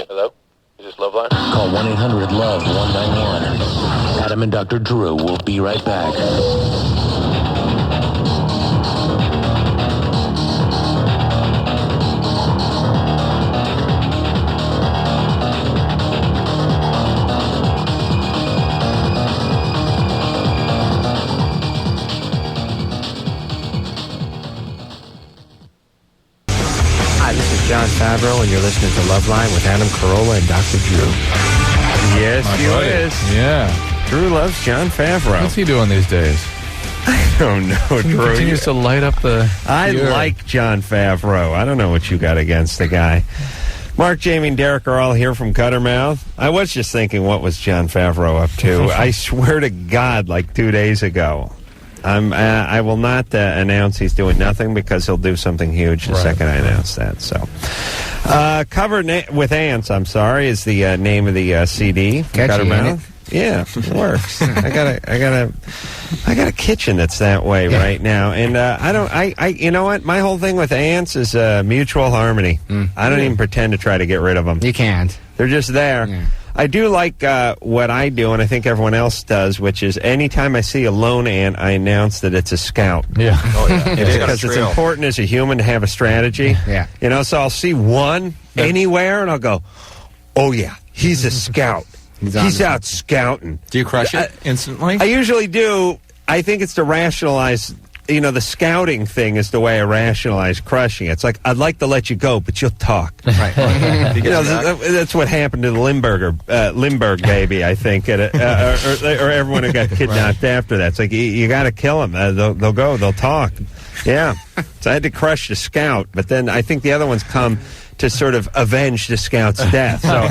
Hello? Is this LoveLine? Call 1-800-LOVE-191. Adam and Dr. Drew will be right back. Hi, this is John Favreau, and you're listening to LoveLine with Adam Carolla and Dr. Drew. Yes, he is. Yeah. Drew loves John Favreau. What's he doing these days? I don't know, He Drew. continues to light up the... I like John Favreau. I don't know what you got against the guy. Mark, Jamie, and Derek are all here from Guttermouth. I was just thinking, what was John Favreau up to? I swear to God, like 2 days ago. I will not announce he's doing nothing because he'll do something huge the second I announce that. So, Covered with Ants, I'm sorry, is the name of the CD. Catchy, yeah, it works. I got a kitchen that's that way right now, and you know what? My whole thing with ants is mutual harmony. I don't even pretend to try to get rid of them. You can't. They're just there. Yeah. I do like what I do, and I think everyone else does, which is anytime I see a lone ant, I announce that it's a scout. Yeah. Oh, yeah. Because it's important as a human to have a strategy. Yeah. You know, so I'll see one anywhere, and I'll go, oh, yeah, he's a scout. He's out scouting. Do you crush it instantly? I usually do. I think it's to rationalize, the scouting thing is the way I rationalize crushing it. It's like, I'd like to let you go, but you'll talk. Right. That's what happened to the Lindbergh baby, I think, or everyone who got kidnapped after that. It's like, you got to kill them. They'll go. They'll talk. Yeah. So I had to crush the scout, but then I think the other ones come to sort of avenge the scout's death. So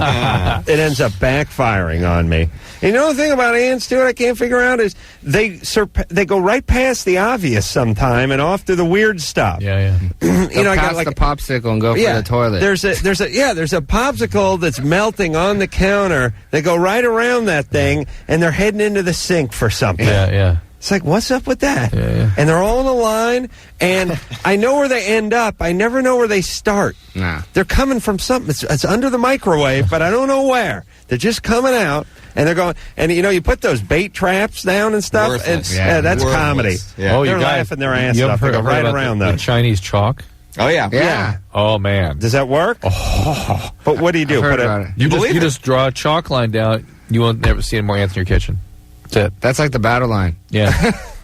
it ends up backfiring on me. And the other thing about ants, too, I can't figure out is they go right past the obvious sometime and off to the weird stuff. Yeah. I got the popsicle and go for the toilet. There's a popsicle that's melting on the counter. They go right around that thing, and they're heading into the sink for something. Yeah. It's like, what's up with that? Yeah. And they're all in a line, and I know where they end up. I never know where they start. Nah. They're coming from something. It's under the microwave, but I don't know where. They're just coming out, and they're going. And, you put those bait traps down and stuff. Worthless. That's Worthless. comedy. Yeah. They're laughing their ass off. They go right around the those. Chinese chalk? Oh, yeah. Yeah. Oh, man. Does that work? Oh. But what do you do? I've heard about it. You just draw a chalk line down. You won't never see any more ants in your kitchen. That's it. That's like the battle line. Yeah.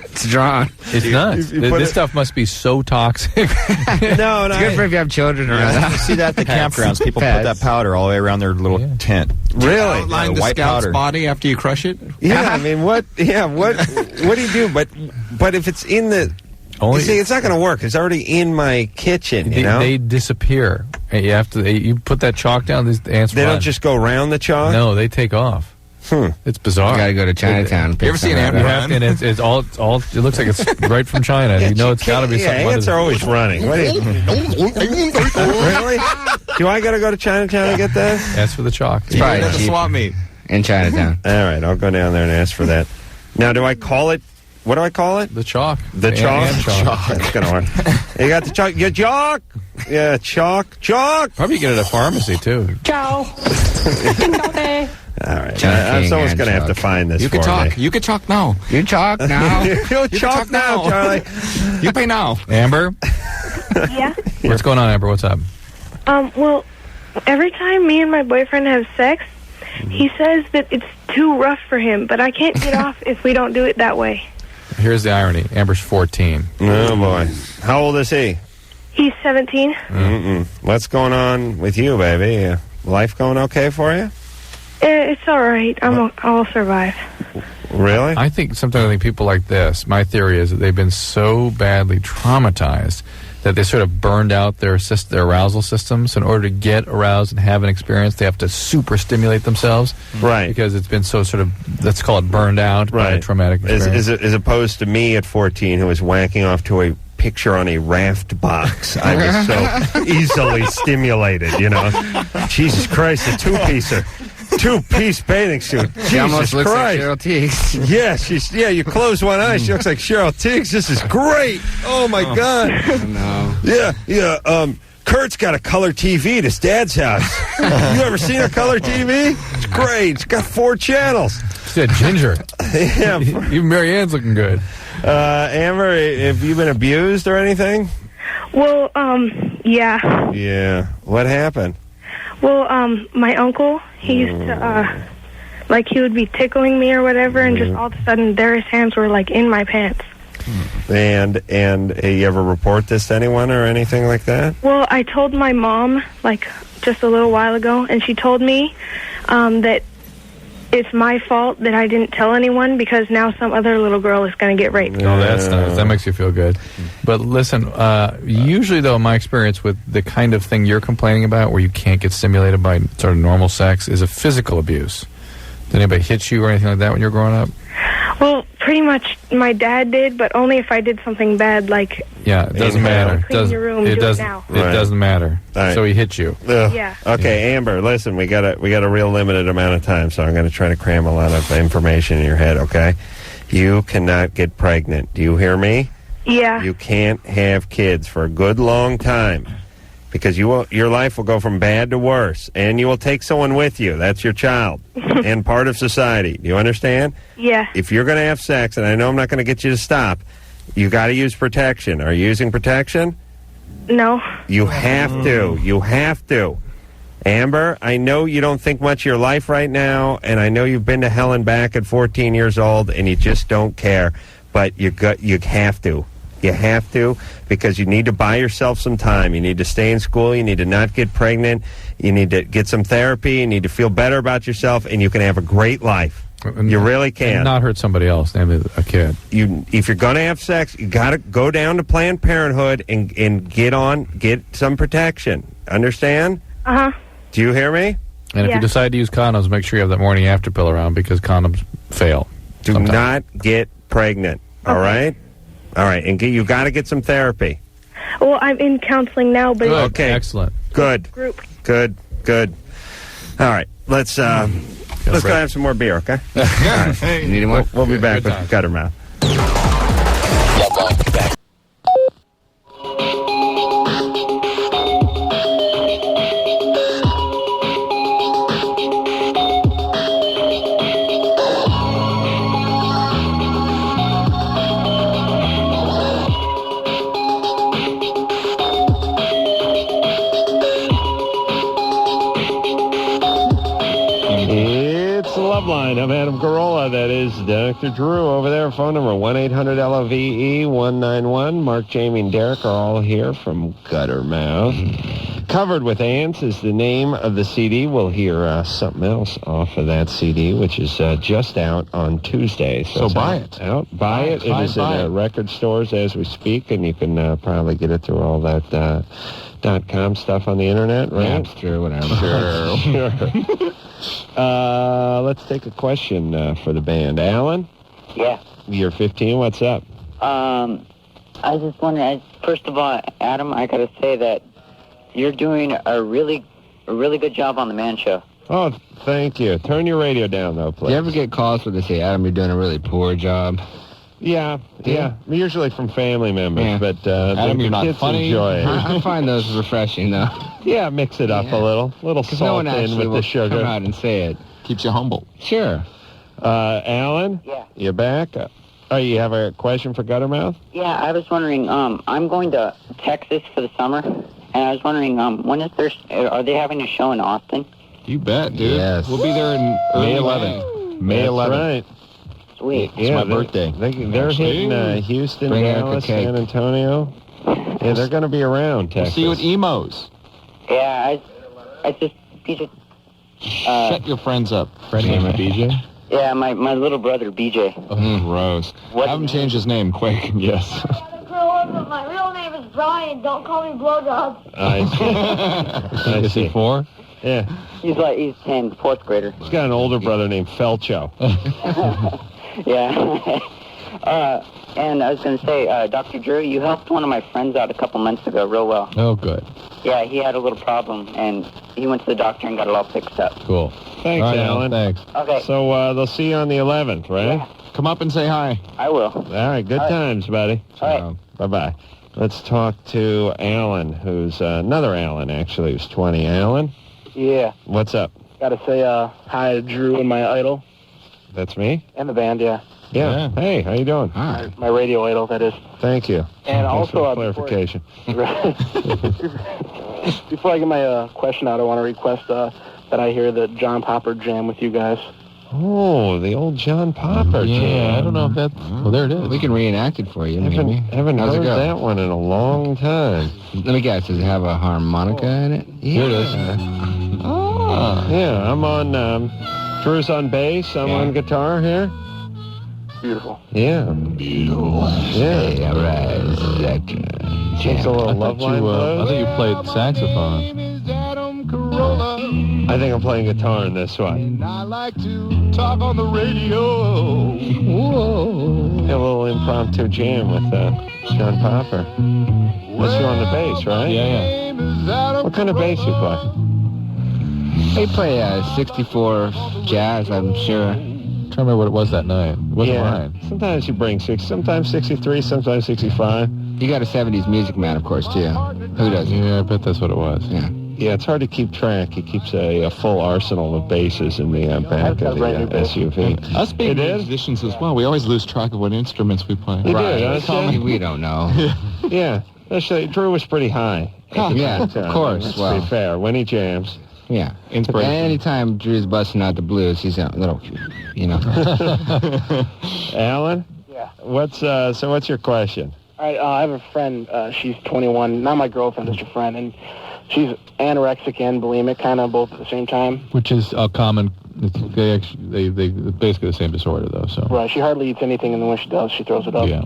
It's drawn. It's nuts. This stuff must be so toxic. No. It's good for if you have children around. You see that at the campgrounds. People put that powder all the way around their little tent. Really? Outline the white scout's powder. body after you crush it? Yeah, I mean, what do you do? But if it's in the... You see, it's not going to work. It's already in my kitchen, They disappear. You have to. You put that chalk down, these ants They run. don't just go around the chalk? No, they take off. It's bizarre. You gotta go to Chinatown. You ever seen Amber run? And it's all. It looks like it's right from China. You know, it's got to be something. Ants are always running. What do you, really? Do I got to go to Chinatown to get that? Ask for the chalk. It's probably At the cheap swap meet. in Chinatown. All right, I'll go down there and ask for that. Now, do I call it? What do I call it? The chalk. The chalk? Ant chalk. That's going to work. You got the chalk? Yeah, chalk! Yeah, chalk. Probably get it at a pharmacy, too. All right. Chunking Someone's and going to have to chalk. find this You for can talk. me. You can talk now. You chalk now. You chalk talk now, now. Charlie. You pay now. Amber? Yeah. What's going on, Amber? What's up? Well, every time me and my boyfriend have sex, he says that it's too rough for him, but I can't get off if we don't do it that way. Here's the irony. Amber's 14. Oh, boy. How old is he? He's 17. What's going on with you, baby? Life going okay for you? It's all right. I'll survive. Really? I think people like this, my theory is that they've been so badly traumatized that they sort of burned out their arousal systems. In order to get aroused and have an experience, they have to super stimulate themselves. Right. Because it's been so sort of, let's call it burned out by a traumatic experience. As opposed to me at 14 who was whacking off to a picture on a raft box. I was so easily stimulated, you know. Jesus Christ, a two-piecer. Two-piece bathing suit. She almost Jesus looks like Christ. Cheryl Teagues. Yeah, you close one eye, she looks like Cheryl Teagues. This is great. Oh, my God. No. Yeah. Kurt's got a color TV at his dad's house. You ever seen a color TV? It's great. It's got 4 channels. She said ginger. Yeah. Even Marianne's looking good. Amber, have you been abused or anything? Well, yeah. Yeah. What happened? Well, my uncle, he used to, he would be tickling me or whatever, and just all of a sudden, there his hands were, in my pants. And you ever report this to anyone or anything like that? Well, I told my mom, just a little while ago, and she told me that it's my fault that I didn't tell anyone because now some other little girl is going to get raped. Oh, that's nice. That makes you feel good. But listen, usually, though, my experience with the kind of thing you're complaining about where you can't get stimulated by sort of normal sex is a physical abuse. Did anybody hit you or anything like that when you were growing up? Well, pretty much my dad did, but only if I did something bad, Yeah, it doesn't matter. Clean your room, do it now. It doesn't matter. Right. So he hit you. Yeah. Okay, Amber, listen, we got a real limited amount of time, so I'm going to try to cram a lot of information in your head, okay? You cannot get pregnant. Do you hear me? Yeah. You can't have kids for a good long time because your life will go from bad to worse, and you will take someone with you. That's your child and part of society. Do you understand? Yeah. If you're going to have sex, and I know I'm not going to get you to stop, you got to use protection. Are you using protection? No. You have to. You have to. Amber, I know you don't think much of your life right now, and I know you've been to hell and back at 14 years old, and you just don't care, but you have to. You have to, because you need to buy yourself some time. You need to stay in school. You need to not get pregnant. You need to get some therapy. You need to feel better about yourself, and you can have a great life. You really can. And not hurt somebody else, namely a kid. If you're going to have sex, you got to go down to Planned Parenthood and get some protection. Understand? Uh-huh. Do you hear me? And if you decide to use condoms, make sure you have that morning after pill around because condoms fail. Do not get pregnant. All right? All right. And you got to get some therapy. Well, I'm in counseling now, but Okay. Excellent. Good. Group. Good. All right. Let's go have some more beer, okay? All right. You need more? We'll be back with Guttermouth. It's LoveLine. I'm Adam Carolla. That is Dr. Drew over there. Phone number 1-800-LOVE-191. Mark, Jamie, and Derek are all here from Guttermouth. Covered with Ants is the name of the CD. We'll hear something else off of that CD, which is just out on Tuesday. So buy it. Buy it. It is in record stores as we speak, and you can probably get it through all that .com stuff on the internet, right? Napster, whatever. Sure. Let's take a question for the band. Alan? Yeah. You're 15. What's up? I was just wondering, first of all, Adam, I got to say that you're doing a really good job on the Man Show. Oh, thank you. Turn your radio down, though, please. Do you ever get calls where they say, Adam, you're doing a really poor job? Yeah. Usually from family members, but Adam, the you're not kids funny. enjoy it. I find those refreshing, though. Yeah, mix it up a little No salt one in actually with will the sugar. come out and say it. Keeps you humble. Sure. Alan? Yeah. You back? Oh, you have a question for Guttermouth? Yeah, I was wondering, I'm going to Texas for the summer, and I was wondering, when is are they having a show in Austin? You bet, dude. Yes. We'll be there in May early 11th. May. May That's 11th. right. Sweet. It's my birthday. They're hitting Houston, Bring Erica Dallas, cake. San Antonio. Yeah, they're going to be around We'll Texas. see you at Emo's. Yeah, I just, Shut your friends up. Friend name of BJ? yeah, my little brother, BJ. Oh, gross. What- Have him change his name quick. Yes. My real name is Brian. Don't call me Blowjob. I see. Is he 4? Yeah. He's 10, fourth grader. He's got an older brother named Felcho. Yeah. And I was going to say, Dr. Drew, you helped one of my friends out a couple months ago real well. Oh, good. Yeah, he had a little problem, and he went to the doctor and got it all fixed up. Cool. Thanks, All right, Alan. Thanks. Okay, So they'll see you on the 11th, right? Yeah. Come up and say hi. I will. All right, good All right. times, buddy. All right. Bye-bye. Let's talk to Alan, who's another Alan, actually, who's 20. Alan, Yeah. what's up? Got to say hi to Drew and my idol That's me? and the band, yeah. Yeah. Hey, how you doing? Hi. My radio idol, that is. Thank you. And Thanks also, for the clarification. Before I get my question out, I want to request that I hear the John Popper jam with you guys. Oh, the old John Popper Yeah, jam. I don't know if that... Well, there it is. We can reenact it for you, maybe. Haven't How's it heard go? that one in a long time. Let me guess, does it have a harmonica in it? Here it is. Oh. Yeah, I'm on... Drew's on bass. I'm on guitar here. Beautiful. Yeah. Beautiful. Yeah. Hey, all right. This is that It's a little LoveLine I blues. thought you played saxophone. I think I'm playing guitar in this one. I like to talk on the radio. Yeah, a little impromptu jam with John Popper. That's you on the bass, right? Yeah. What kind of bass you play? They play 64 jazz, I'm sure. I'm trying to remember what it was that night. It wasn't mine. Sometimes you bring sometimes 63, sometimes 65. You got a 70s music man, of course, too. Who doesn't? Yeah, I bet that's what it was. Yeah. Yeah, it's hard to keep track. He keeps a full arsenal of basses in the back of the SUV. Us being It is? musicians as well, we always lose track of what instruments we play. You do, don't you? We don't know. Yeah. Actually, Drew was pretty high. Yeah, of course. Let's Well, be fair. When he jams. yeah. Inspiration. Anytime Drew's busting out the blues, he's a little, Alan? Yeah. What's your question? All right, I have a friend. She's 21. Not my girlfriend, just a friend. And she's anorexic and bulimic, kind of both at the same time. Which is a common... They basically the same disorder, though, so... Right, she hardly eats anything, and then when she does, she throws it up. Yeah.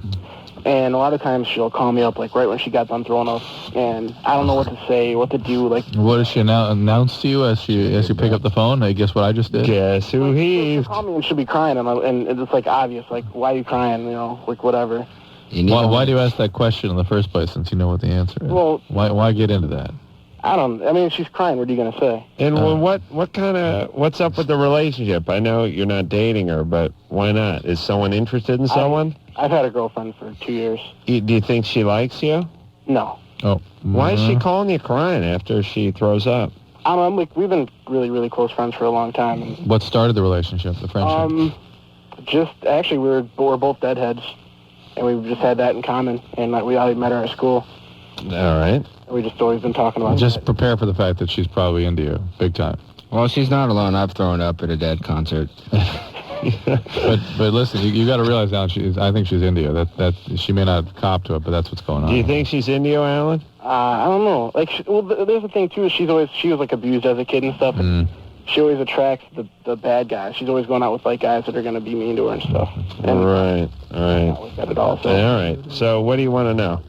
And a lot of times she'll call me up, like, right when she got done throwing up. And I don't know what to say, what to do, like... What does she announce to you as you pick up the phone? Hey, guess what I just did? Guess who She'll heaved? call me and she'll be crying, and it's, like, obvious, like, why are you crying, like, whatever. Why do you ask that question in the first place, since you know what the answer is? Well... Why get into that? I mean, she's crying, what are you going to say? And what's up with the relationship? I know you're not dating her, but why not? Is someone interested in someone? I've had a girlfriend for 2 years. Do you think she likes you? No. Oh. Why is she calling you crying after she throws up? I'm like, we've been really, really close friends for a long time. And, What started the relationship, the friendship? Actually, we're both deadheads, and we've just had that in common. And like, we met her at school. All right. We just always been talking about Just that. prepare for the fact that she's probably into you, big time. Well, she's not alone. I've thrown up at a Dead concert. But listen, you got to realize now, I think she's into you. That she may not have copped to it, but that's what's going on. Do you think she's into you, Alan? I don't know. Like, there's the thing too. She was like abused as a kid and stuff. And she always attracts the bad guys. She's always going out with like guys that are going to be mean to her and stuff. And Right. I always got it all. So. All right. So what do you want to know?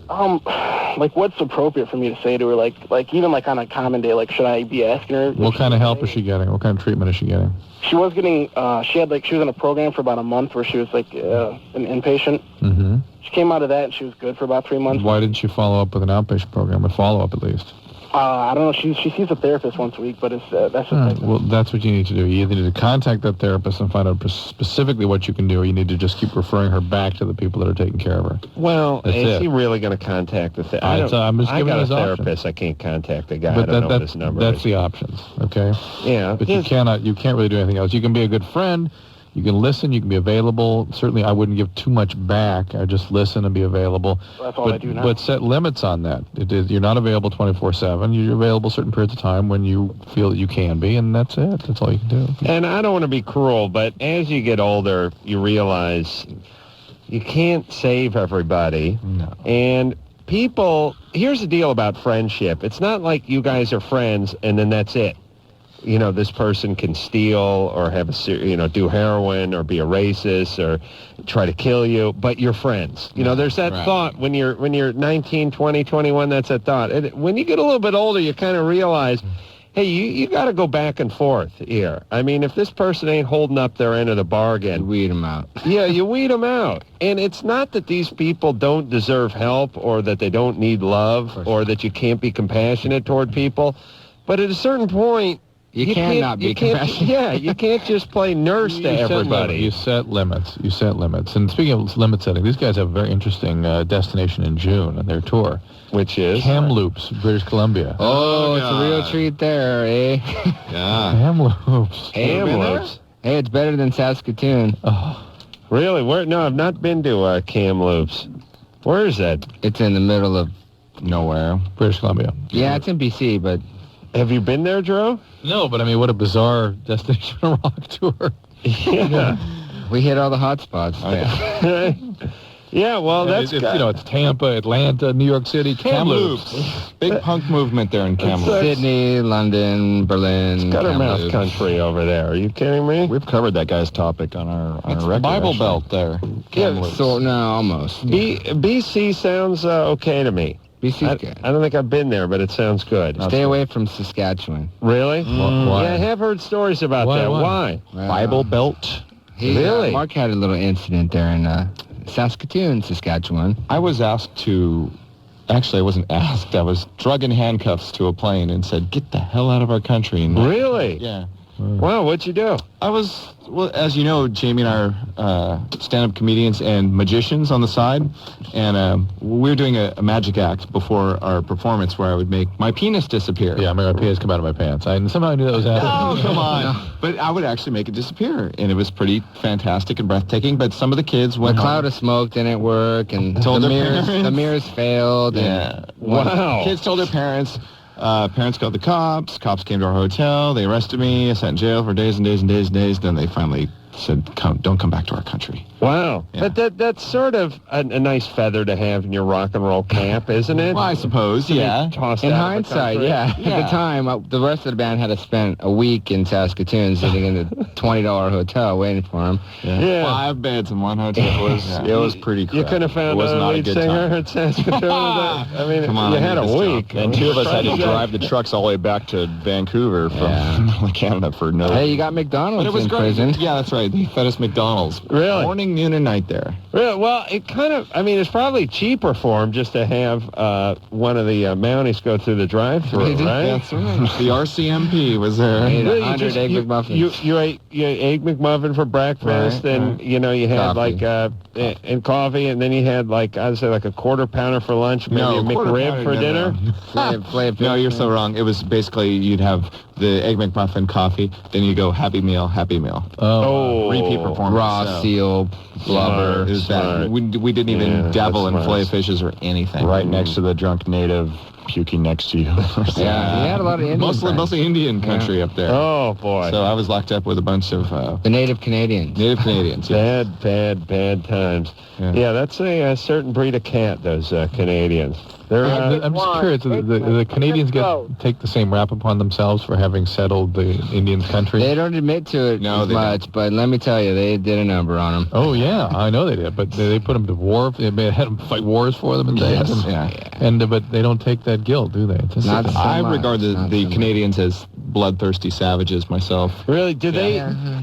like, what's appropriate for me to say to her? Like even like on a common day, like, should I be asking her? What kind of help is she getting? What kind of treatment is she getting? She was getting, she was in a program for about a month where she was like an inpatient. Mm-hmm. She came out of that and she was good for about 3 months. Why didn't she follow up with an outpatient program, or follow up at least? I don't know. She sees a therapist once a week, but that's just Well, that's what you need to do. You either need to contact that therapist and find out specifically what you can do, or you need to just keep referring her back to the people that are taking care of her. Well, That's is it. he really going to contact the therapist? I'm just I giving got a his options. therapist. I can't contact the guy. But I don't know what his number that's is. the options, okay? Yeah. But you can't really do anything else. You can be a good friend. You can listen. You can be available. Certainly, I wouldn't give too much back. I just listen and be available. That's all I do now. But set limits on that. You're not available 24/7. You're available certain periods of time when you feel that you can be, and that's it. That's all you can do. And I don't want to be cruel, but as you get older, you realize you can't save everybody. No. And people, here's the deal about friendship. It's not like you guys are friends and then that's it. You know, this person can steal or have do heroin or be a racist or try to kill you, but you're friends. You know, there's that thought when you're 19, 20, 21, that's that thought. And when you get a little bit older, you kind of realize, hey, you got to go back and forth here. I mean, if this person ain't holding up their end of the bargain, You weed them out. yeah, you weed them out. And it's not that these people don't deserve help or that they don't need love or that you can't be compassionate toward people. But at a certain point, You cannot be compassionate. Yeah, you can't just play nurse to everybody. You set limits. You set limits. And speaking of limit setting, these guys have a very interesting destination in June on their tour. Which is? Kamloops, British Columbia. Oh, it's a real treat there, eh? Yeah. Kamloops. Kamloops. Hey, it's better than Saskatoon. Oh. Really? No, I've not been to Kamloops. Where is that? It's in the middle of Nowhere. British Columbia. Yeah, it's in BC, but... Have you been there, Drew? No, but I mean, what a bizarre destination rock tour. Yeah. We hit all the hot spots there. Yeah, well, And that's... it's Tampa, Atlanta, New York City, Kamloops. Big punk movement there in Kamloops. Sydney, London, Berlin, Guttermouth Kamloops. country over there. Are you kidding me? We've covered that guy's topic on our record. Bible actually. Belt there. Yeah, so, no, almost. BC sounds okay to me. BC's good. I don't think I've been there, but it sounds good. Stay away from Saskatchewan. Really? Why? Yeah, I have heard stories about that. Why? Bible Belt. Really? Mark had a little incident there in Saskatoon, Saskatchewan. I was asked to... Actually, I wasn't asked. I was drug in handcuffs to a plane and said, get the hell out of our country. And Really? Yeah. Wow, what'd you do? I was, well, as you know, Jamie and I are stand-up comedians and magicians on the side, and we were doing a magic act before our performance where I would make my penis disappear. Yeah, my penis come out of my pants. I somehow knew that was happening. Oh, come on. But I would actually make it disappear, and it was pretty fantastic and breathtaking, but some of the kids The went cloud of smoke didn't work, and Told the their mirrors, parents. the mirrors failed. Yeah. Wow. Kids told their parents. Parents called the cops. Cops came to our hotel. They arrested me. I sat in jail for days and days and days and days. Then they finally said, don't come back to our country. Wow. Yeah. But that's sort of a nice feather to have in your rock and roll camp, isn't it? Well, I suppose, yeah. Tossed In out of the hindsight, country. yeah. At the time, the rest of the band had to spend a week in Saskatoon sitting in the $20 hotel waiting for him. Yeah. 5 beds in one hotel. It was pretty crap. You could have It found was a not lead good singer time. at Saskatoon. I mean, Come on, you I had need a this week. job. And 2 of us had to drive the trucks all the way back to Vancouver from Canada for no... Hey, you got McDonald's But it was in great. prison. Yeah, that's right. They fed us McDonald's. Really? Morning, noon, and night there. Really? Well, it kind of, I mean, it's probably cheaper for them just to have one of the Mounties go through the drive-thru, right? That's right. The RCMP was there. Ate Really, 100 Egg McMuffins. You ate Egg McMuffin for breakfast, Right, and you had Coffee. and coffee, and then you had I'd say a quarter pounder for lunch, maybe a quarter McRib pounder, for no, dinner. Flav No, you're so wrong. It was basically you'd have the Egg McMuffin, coffee, then you go Happy Meal, Happy Meal. Oh, Repeat performance. Raw so. seal, blubber. It was Smart. bad. We didn't even Yeah, dabble in that's fillet smart. fishes or anything. Right next to the drunk native puking next to you. Yeah, he had a lot of Indian Mostly Indian country up there. Oh, boy. So I was locked up with a bunch of the native Canadians. Native Canadians. Yeah. Bad times. Yeah, that's a certain breed of cat, those Canadians. They're, I'm just curious, the Canadians take the same rap upon themselves for having settled the Indian country? They don't admit to it much, but let me tell you, they did a number on them. Oh, yeah, I know they did, but they put them to war. They had them fight wars for them and things. But they don't take that guilt, do they? I regard the Canadians as bloodthirsty savages myself. Really? Do they?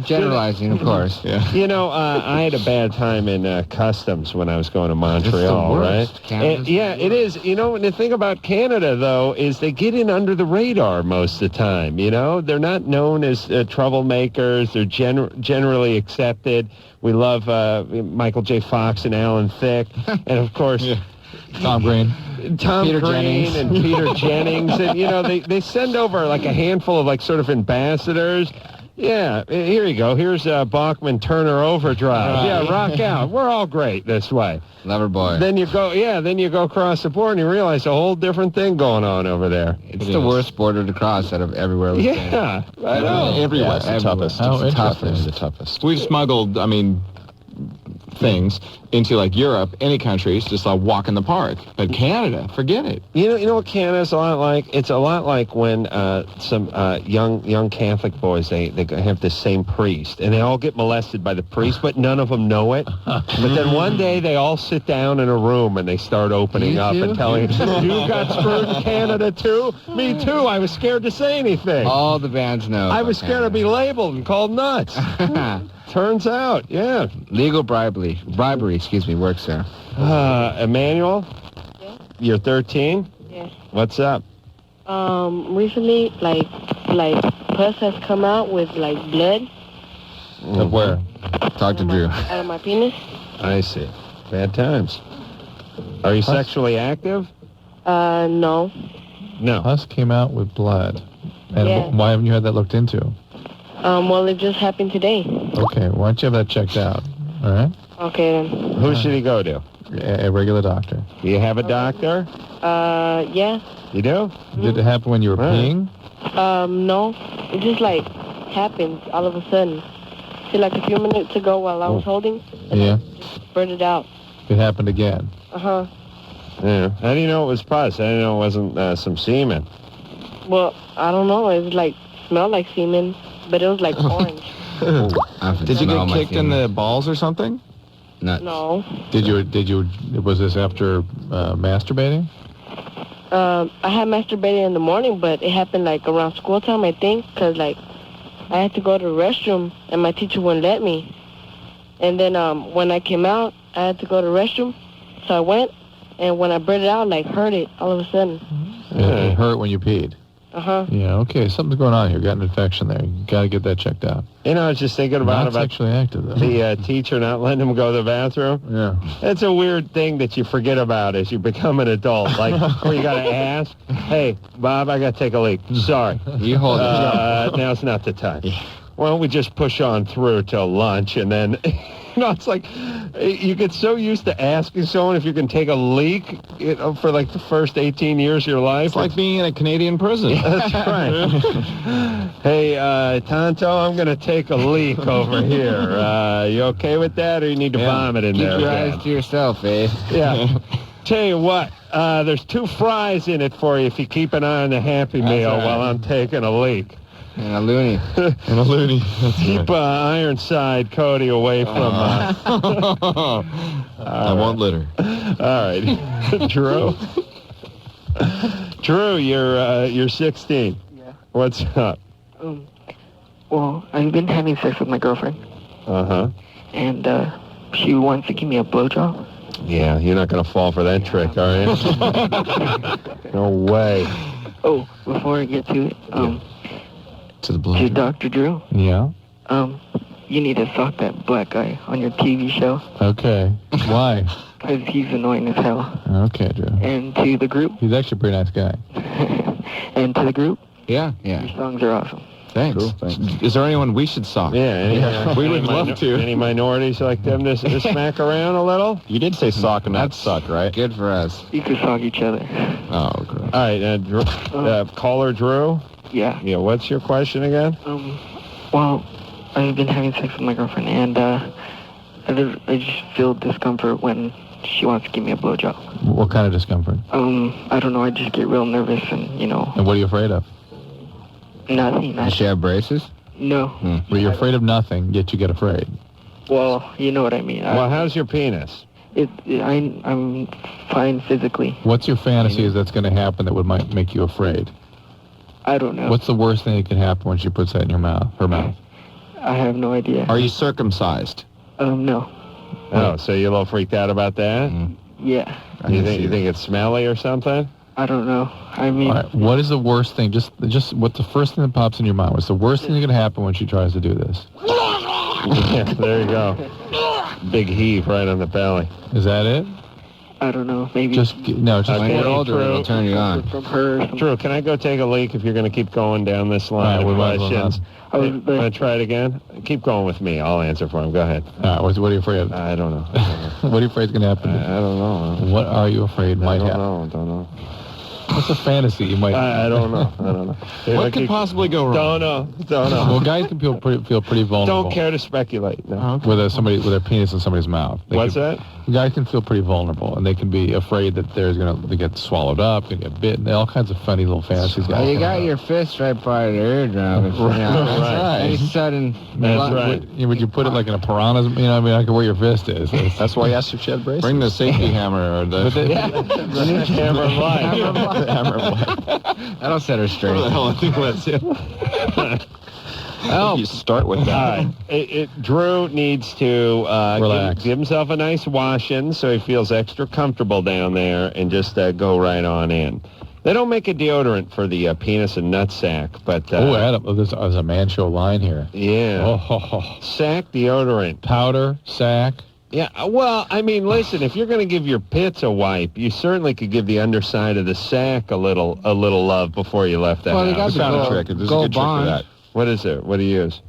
Generalizing, of course. Yeah. You know, I had a bad time in customs when I was going to Montreal, right? And, yeah, it is. You know, the thing about Canada, though, is they get in under the radar most of the time, you know? They're not known as troublemakers. They're generally accepted. We love Michael J. Fox and Alan Thicke. And, of course... Tom Green. Peter Green and Peter Jennings. And, you know, they send over, like, a handful of, like, sort of ambassadors. Yeah, here you go. Here's Bachman Turner Overdrive. Yeah, rock out. We're all great this way. Lover boy. Then you go across the border and you realize a whole different thing going on over there. It's the worst border to cross out of everywhere we've been. Yeah, I know. Everywhere's the toughest. It's the toughest. We've smuggled, things into like Europe, any countries, just like walk in the park. But Canada, forget it. You know what Canada's a lot like? It's a lot like when some young Catholic boys they have the same priest, and they all get molested by the priest, but none of them know it. But then one day they all sit down in a room and they start opening up and telling you got screwed in Canada too? Me too. I was scared to say anything. All the bands know. I was scared to be labeled and called nuts. Turns out, yeah. Legal bribery, works there. Emmanuel? Yeah. You're 13? Yes. What's up? Recently, like pus has come out with, like, blood. Of where? Talk to Drew. Out of my penis. I see. Bad times. Are you sexually active? No. No. Pus came out with blood. And Yeah. why haven't you had that looked into? Well, it just happened today. Okay, why don't you have that checked out? All right? Okay, then. Who should he go to? A regular doctor. Do you have a doctor? Yeah. You do? Did it happen when you were peeing? No. It just, like, happened all of a sudden. See, like, a few minutes ago while I was holding, Yeah. spurted out. It happened again. Uh-huh. Yeah. How do you know it was pus? I didn't know it wasn't some semen. Well, I don't know. It was, like, smelled like semen, but it was, like, orange. Did you get kicked in the balls or something? No. Did you, was this after masturbating? I had masturbated in the morning, but it happened, like, around school time, I think, because, like, I had to go to the restroom, and my teacher wouldn't let me. And then when I came out, I had to go to the restroom, so I went, and when I burned it out, like, hurt it all of a sudden. It hurt when you peed? Uh-huh. Yeah, okay, something's going on here. You got an infection there. You got to get that checked out. You know, I was just thinking about sexually active, though. The teacher not letting him go to the bathroom. Yeah. That's a weird thing that you forget about as you become an adult. Like, where you got to ask, hey, Bob, I got to take a leak. Sorry. You hold it. Now's not the time. Why don't we just push on through till lunch and then... No, it's like you get so used to asking someone if you can take a leak for like the first 18 years of your life. It's like being in a Canadian prison. That's right. Hey, Tonto, I'm going to take a leak over here. You okay with that, or you need to vomit in there? Keep your eyes to yourself, eh? Yeah. Tell you what, there's 2 fries in it for you if you keep an eye on the Happy Meal while I'm taking a leak. And a loony. And a loony. Keep Ironside Cody away from... I won't litter. All right. Drew? Drew, you're 16. Yeah. What's up? Well, I've been having sex with my girlfriend. Uh-huh. And she wants to give me a blowjob. Yeah, you're not going to fall for that trick, are you? No way. Oh, before I get to it, To the blowjob. Dr. Drew, Yeah? you need to sock that black guy on your TV show. Okay. Why? Because he's annoying as hell. Okay, Drew. And to the group. He's actually a pretty nice guy. And to the group. Yeah. Your songs are awesome. Thanks. Cool, thanks. Is there anyone we should sock? Yeah, we would love to. Any minorities like them to smack around a little? You did say sock and not suck, right? Good for us. You could sock each other. Oh, great. right, caller Drew? Yeah. Yeah, what's your question again? Well, I've been having sex with my girlfriend, and I just feel discomfort when she wants to give me a blowjob. What kind of discomfort? I don't know. I just get real nervous, and And what are you afraid of? Nothing. Does she have braces? No. Well, you're afraid of nothing, yet you get afraid. Well, you know what I mean. Well, how's your penis? I'm fine physically. What's your fantasy that's going to happen that might make you afraid? I don't know. What's the worst thing that can happen when she puts that in your mouth, her mouth? I have no idea. Are you circumcised? No. Oh, so you're a little freaked out about that? Yeah. You think it's smelly or something? I don't know. I mean, All right, what is the worst thing? Just what's the first thing that pops in your mind? What's the worst thing that can happen when she tries to do this? Yeah, there you go. Big heave right on the belly. Is that it? I don't know. Maybe. When you're older, it'll turn you on. From her. Drew, can I go take a leak if you're going to keep going down this line All right, of we might as well questions? Want to try it again? Keep going with me. I'll answer for him. Go ahead. What are you afraid of? I don't know. What are you afraid is going to happen? I don't know. What are you afraid might happen? I don't know. What's a fantasy you might? I don't know. What could possibly go wrong? Don't know. Well, guys can feel pretty vulnerable. Don't care to speculate. No. With their penis in somebody's mouth. What's that? Guys can feel pretty vulnerable, and they can be afraid that they're going to get swallowed up and get bitten. All kinds of funny little fantasies. Well, you got your fist right by the eardrum. Right. Any sudden... That's right. Would you put it like in a piranha's? I mean, like where your fist is. That's why I asked if she had braces. Bring the safety hammer or the... The hammer of life. Hammer of life. That'll set her straight. Where the hell I think that's it. You start with that. All right. Drew needs to relax. Give himself a nice wash-in so he feels extra comfortable down there and just go right on in. They don't make a deodorant for the penis and nutsack, but... Adam, there's a man show line here. Yeah. Sack deodorant. Powder, sack. Yeah, well, I mean, listen, if you're going to give your pits a wipe, you certainly could give the underside of the sack a little love before you left the Well, they house. got I found a trick. There's a good trick for that. What is it? What do you use?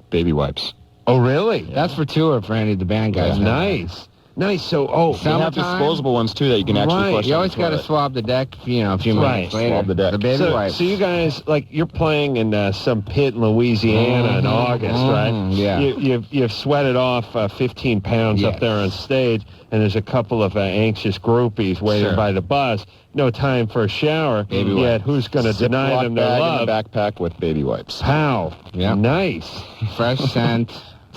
Baby wipes. Oh, really? That's for tour for any of the band guys. Nice. Nice. So, They have disposable ones, too, that you can actually flush You always down the got to toilet. swab the deck, a few minutes later. Swab the deck. The baby wipes. So you guys, you're playing in some pit in Louisiana in August, right? Yeah. You've sweated off 15 pounds up there on stage, and there's a couple of anxious groupies waiting by the bus. No time for a shower. Yet who's going to deny them their love? In the backpack with baby wipes. Pow. Yep. Nice. Fresh scent.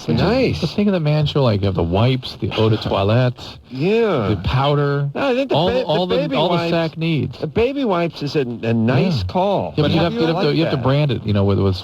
Nice. Just think of the man show, like you have the wipes, the eau de toilette, the powder, No, I think all baby the wipes, sack needs. The baby wipes is a nice call. Yeah, but you have to brand it, with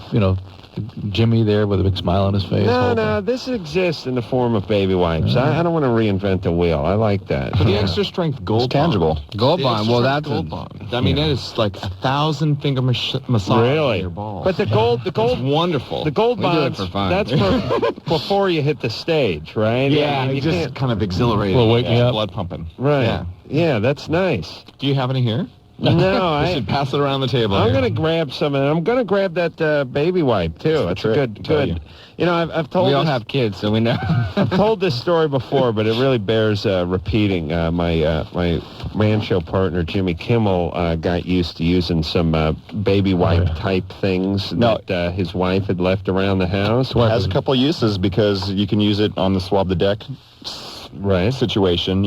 Jimmy there with a big smile on his face. No, this exists in the form of baby wipes. I don't want to reinvent the wheel. I like that. But the extra strength Gold tangible. Gold Bond. Well, that's Gold Bond. I mean, it is like 1,000 finger massage on your balls. But the gold, it's wonderful. The Gold We do it Bonds, for fun. that's for before you hit the stage, right? Yeah, you it just can't- kind of exhilarating. Well, wake me up. Blood pumping. Right. Yeah, that's nice. Do you have any here? No, We should pass it around the table. I'm here. going to grab some, and I'm going to grab that baby wipe too. It's a good. I've told. We all this- have kids, so we know. I've told this story before, but it really bears repeating. My man show partner Jimmy Kimmel got used to using some baby wipe type things that his wife had left around the house. It has a couple uses because you can use it on the swab the deck situation,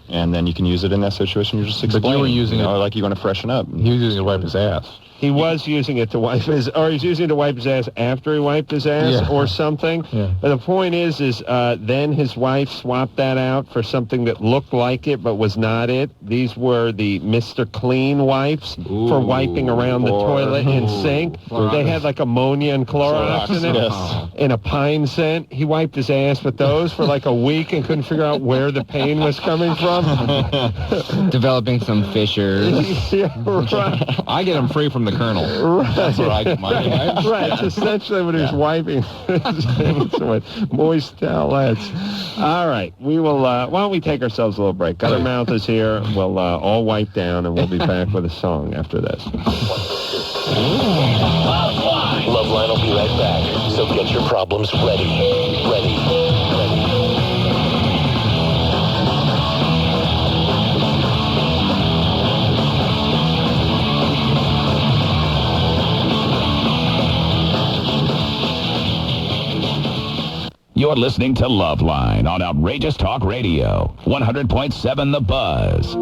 and then you can use it in that situation you're just explaining. But you were using it like you want to freshen up. He was using it to wipe his ass. He was using it to wipe his, or he's using it to wipe his ass after he wiped his ass or something. Yeah. But the point is then his wife swapped that out for something that looked like it but was not it. These were the Mr. Clean wipes for wiping around the toilet and sink. They had like ammonia and Clorox in it and a pine scent. He wiped his ass with those for like a week and couldn't figure out where the pain was coming from. Developing some fissures. Yeah, right. I get them free from the Colonel. That's where I get mine. Right, it's essentially what he was wiping his hands with moist towelettes. All right, we will, why don't we take ourselves a little break? Guttermouth is here. We'll all wipe down, and we'll be back with a song after this. LoveLine will be right back, so get your problems ready. You're listening to LoveLine on Outrageous Talk Radio, 100.7 The Buzz.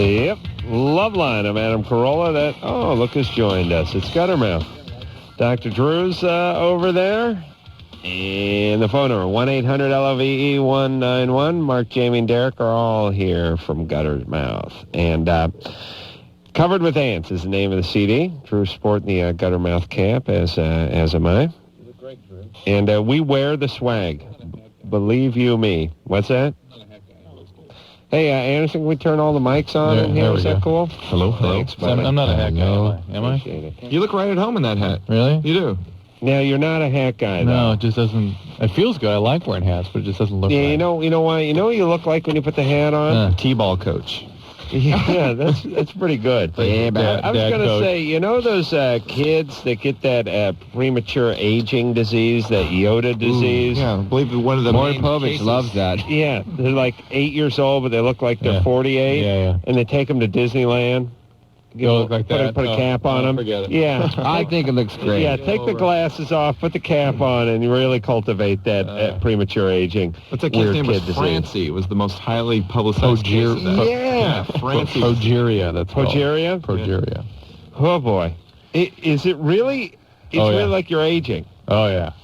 Yep, LoveLine. I'm Adam Carolla. Look who's joined us. It's Guttermouth. Dr. Drew's over there. And the phone number, 1-800-LOVE-191. Mark, Jamie, and Derek are all here from Guttermouth. And Covered with Ants is the name of the CD. Drew's sporting the Guttermouth cap, as am I. You look great, Drew. And we wear the swag. Believe you me. What's that? Hey, Anderson, can we turn all the mics on in here? Is that cool? Hello. Thanks, buddy. I'm not a hat guy, am I? You look right at home in that hat. Really? You do. Now, you're not a hat guy, though. No, it just doesn't... It feels good. I like wearing hats, but it just doesn't look right. You know why? You know what you look like when you put the hat on? T-ball coach. Yeah, that's pretty good. Yeah, I was going to say, you know those kids that get that premature aging disease, that Yoda disease? Yeah, I believe one of the Maury main Povich cases. loves that. Yeah, they're like 8 years old, but they look like they're 48. Yeah. And they take them to Disneyland. Look like that. Put a cap on them. Forget it. Yeah. I think it looks great. Yeah, take the glasses off, put the cap on, and you really cultivate that premature aging. What's that kid's name? Was disease. Francie. It was the most highly publicized case of that. Yeah. Francie. Progeria, that's called. Progeria? Progeria. Oh, boy. Is it really... It's really like you're aging. Oh, yeah.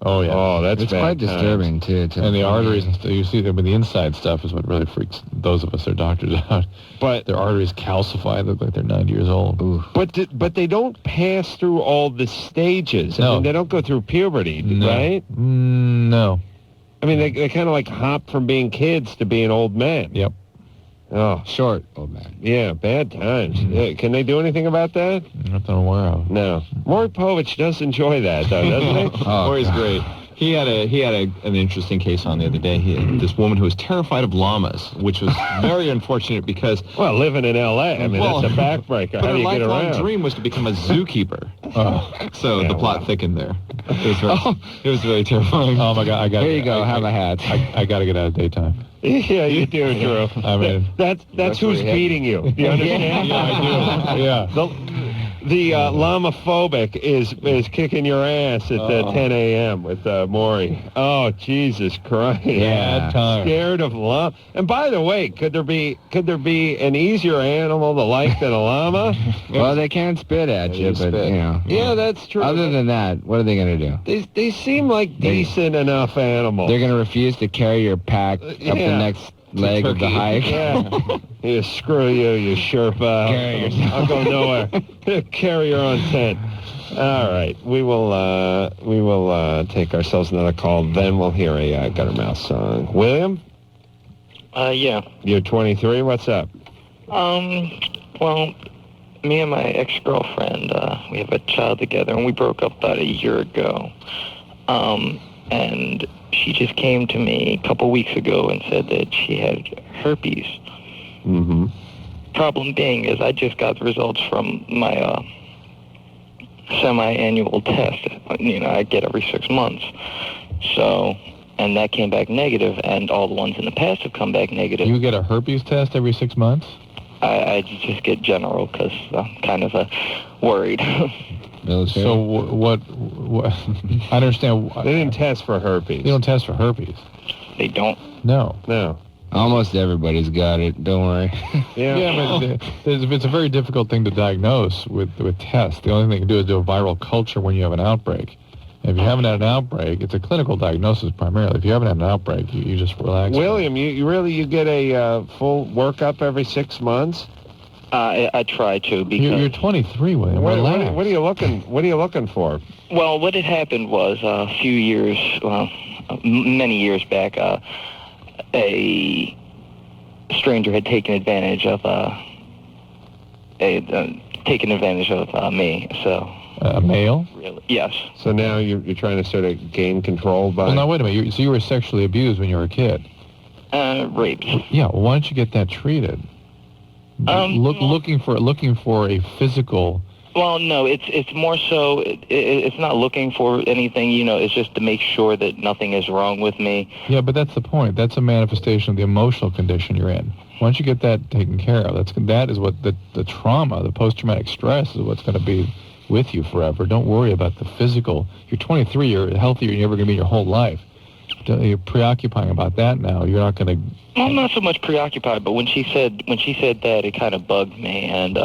Oh, that's It's bad quite times. disturbing, too. And the arteries and stuff, you see them, the inside stuff is what really freaks those of us that are doctors out. But their arteries calcify, look like they're 90 years old. Ooh. But they don't pass through all the stages. No. I mean, they don't go through puberty, right? No. I mean, they kind of like hop from being kids to being old men. Yep. Oh, Short old man. yeah, bad times. Yeah, can they do anything about that? Not that I'm aware of. No. Maury Povich does enjoy that, though, doesn't he? Maury's great. He had an interesting case on the other day. He had this woman who was terrified of llamas, which was very unfortunate because... Well, living in L.A., I mean, that's a backbreaker. But How her do you get lifelong around? dream was to become a zookeeper. So the plot thickened there. It was very terrifying. Oh, my God. Here you go. Have a hat. I got to get out of daytime. Yeah, you do, Drew. I mean... That's who's beating you. Do you understand? Yeah, I do. Yeah. The llama-phobic is kicking your ass at 10 a.m. with Maury. Oh, Jesus Christ! Yeah, scared of llama. And by the way, could there be an easier animal to like than a llama? Well, they can't spit at you, but you know. Yeah, that's true. Other than that, what are they going to do? They seem like decent enough animals. They're going to refuse to carry your pack up the next leg of the hike. Yeah. Yeah, screw you Sherpa. Carry yourself. I'll go nowhere. Carry your own tent. All right, we will take ourselves another call. Then we'll hear a Guttermouth song. William? Yeah. You're 23. What's up? Well, me and my ex-girlfriend, we have a child together, and we broke up about a year ago. And she just came to me a couple weeks ago and said that she had herpes. Mm-hmm. Problem being is I just got the results from my semi-annual test. You know, I get every 6 months. So, and that came back negative, and all the ones in the past have come back negative. You get a herpes test every 6 months? I just get general because I'm kind of worried. So what I understand. They didn't test for herpes. They don't test for herpes. They don't? No. Almost everybody's got it. Don't worry. But it's a very difficult thing to diagnose with tests. The only thing they can do is do a viral culture when you have an outbreak. And if you haven't had an outbreak, it's a clinical diagnosis primarily. If you haven't had an outbreak, you just relax. William, you get a full workup every 6 months? I try to because you're 23, William. What are you looking for? Well, what had happened was many years back, a stranger had taken advantage of me. So a male? Really? Yes. So now you're trying to sort of gain control by... Well, now wait a minute. So you were sexually abused when you were a kid? Raped. Yeah. Well, why don't you get that treated? Looking for a physical Well, no, it's more so, it's not looking for anything, it's just to make sure that nothing is wrong with me. Yeah, but that's the point. That's a manifestation of the emotional condition you're in. Once you get that taken care of, that is what the trauma, the post-traumatic stress is what's going to be with you forever. Don't worry about the physical. You're 23, you're healthier than you're ever going to be in your whole life. You're preoccupying about that now. You're not going to... I'm not so much preoccupied, but when she said that, it kind of bugged me, and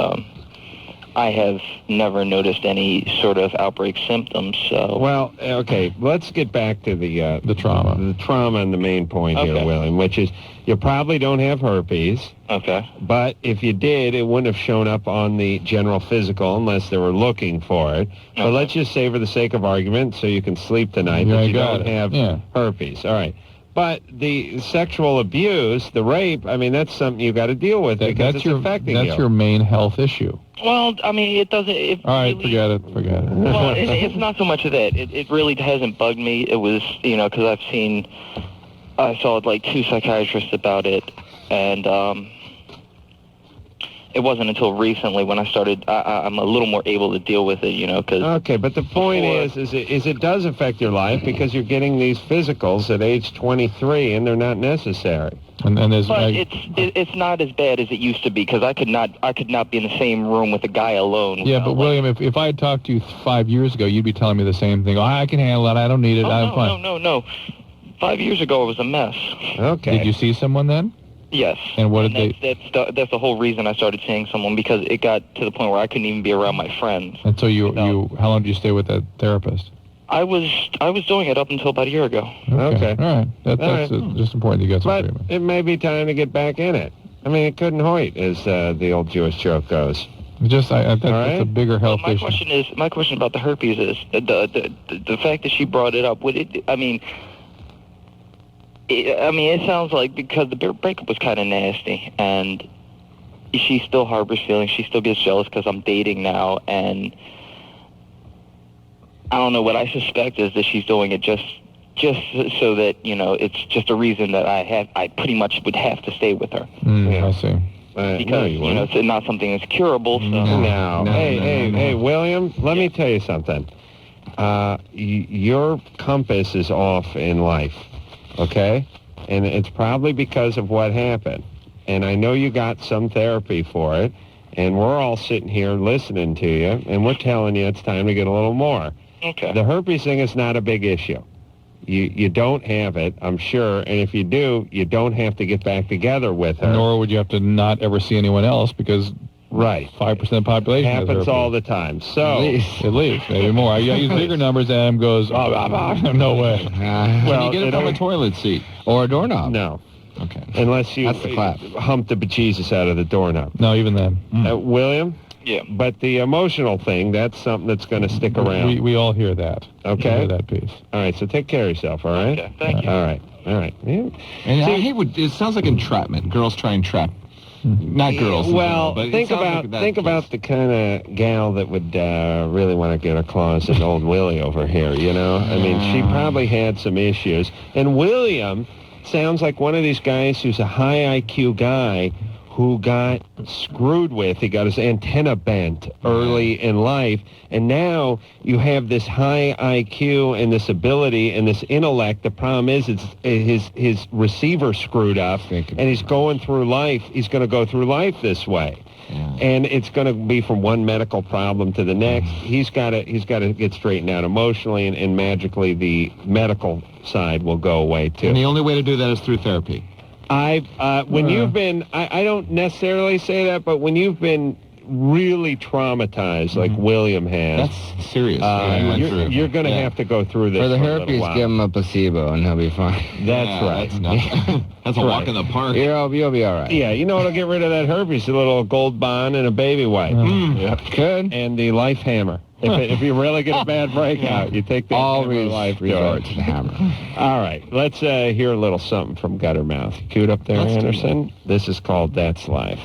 I have never noticed any sort of outbreak symptoms. So well, okay, let's get back to the trauma. The trauma and the main point here, William, which is you probably don't have herpes. Okay. But if you did, it wouldn't have shown up on the general physical unless they were looking for it. But let's just say for the sake of argument, so you can sleep tonight, that you don't have herpes. All right. But the sexual abuse, the rape, I mean, that's something you got to deal with because it's affecting you. That's your main health issue. Well, I mean, it doesn't... All right, forget it. Well, it's not so much of that. It really hasn't bugged me. It was, because I saw like 2 psychiatrists about it, and it wasn't until recently when I started, I'm a little more able to deal with it, because... Okay, but the point is it does affect your life because you're getting these physicals at age 23, and they're not necessary. And there's... But it's not as bad as it used to be, because I could not be in the same room with a guy alone. Yeah, but William, if I had talked to you 5 years ago, you'd be telling me the same thing. Oh, I can handle it. I don't need it. I'm fine. No. 5 years ago, it was a mess. Okay. Did you see someone then? Yes. And what did that's the whole reason I started seeing someone, because it got to the point where I couldn't even be around my friends. And so how long did you stay with that therapist? I was doing it up until about a year ago. Okay. All right. That's just important to get some treatment. It may be time to get back in it. I mean, it couldn't hurt, as the old Jewish joke goes. That's a bigger health issue. My question about the herpes is the fact that she brought it up. It sounds like because the breakup was kind of nasty, and she still harbors feelings. She still gets jealous because I'm dating now, and I don't know. What I suspect is that she's doing it just so that it's just a reason that I pretty much would have to stay with her. I see. Because it's not something that's curable. So. No. Hey, William. Let me tell you something. Your compass is off in life. Okay? And it's probably because of what happened. And I know you got some therapy for it, and we're all sitting here listening to you, and we're telling you it's time to get a little more. Okay. The herpes thing is not a big issue. You don't have it, I'm sure, and if you do, you don't have to get back together with her. Nor would you have to not ever see anyone else, because... Right. 5% of the population happens all the time. So at least, maybe more. I use bigger numbers, and Adam goes, no way. Well, you get it from a toilet seat or a doorknob? No. Okay. Unless you That's the clap. hump the bejesus out of the doorknob. No, even then. William? Yeah. But the emotional thing, that's something that's going to stick around. We all hear that. Okay. We hear that piece. All right, so take care of yourself, all right? Okay, thank you. All right. Yeah. And I hate it sounds like entrapment. Girls try and trap. Not girls. Well, but think about the kind of gal that would really want to get her claws in old Willie over here, I mean, she probably had some issues. And William sounds like one of these guys who's a high IQ guy who got screwed with. He got his antenna bent early in life, and now you have this high IQ and this ability and this intellect. The problem is his receiver screwed up, and he's going through life. He's going to go through life this way. Yeah. And it's going to be from one medical problem to the next. He's got to get straightened out emotionally, and magically the medical side will go away too. And the only way to do that is through therapy. You've been, I don't necessarily say that, but when you've been really traumatized like William has, that's serious. You're going to have to go through this for the for herpes. Give him a placebo and he'll be fine. That's right. That's a walk in the park. You'll be all right. Yeah, you know what'll get rid of that herpes? A little Gold Bond and a baby wipe. Good. And the Life Hammer. If you really get a bad breakout, you take the always life resort to the hammer. All right, let's hear a little something from Guttermouth. Queued up there, Anderson. This is called That's Life.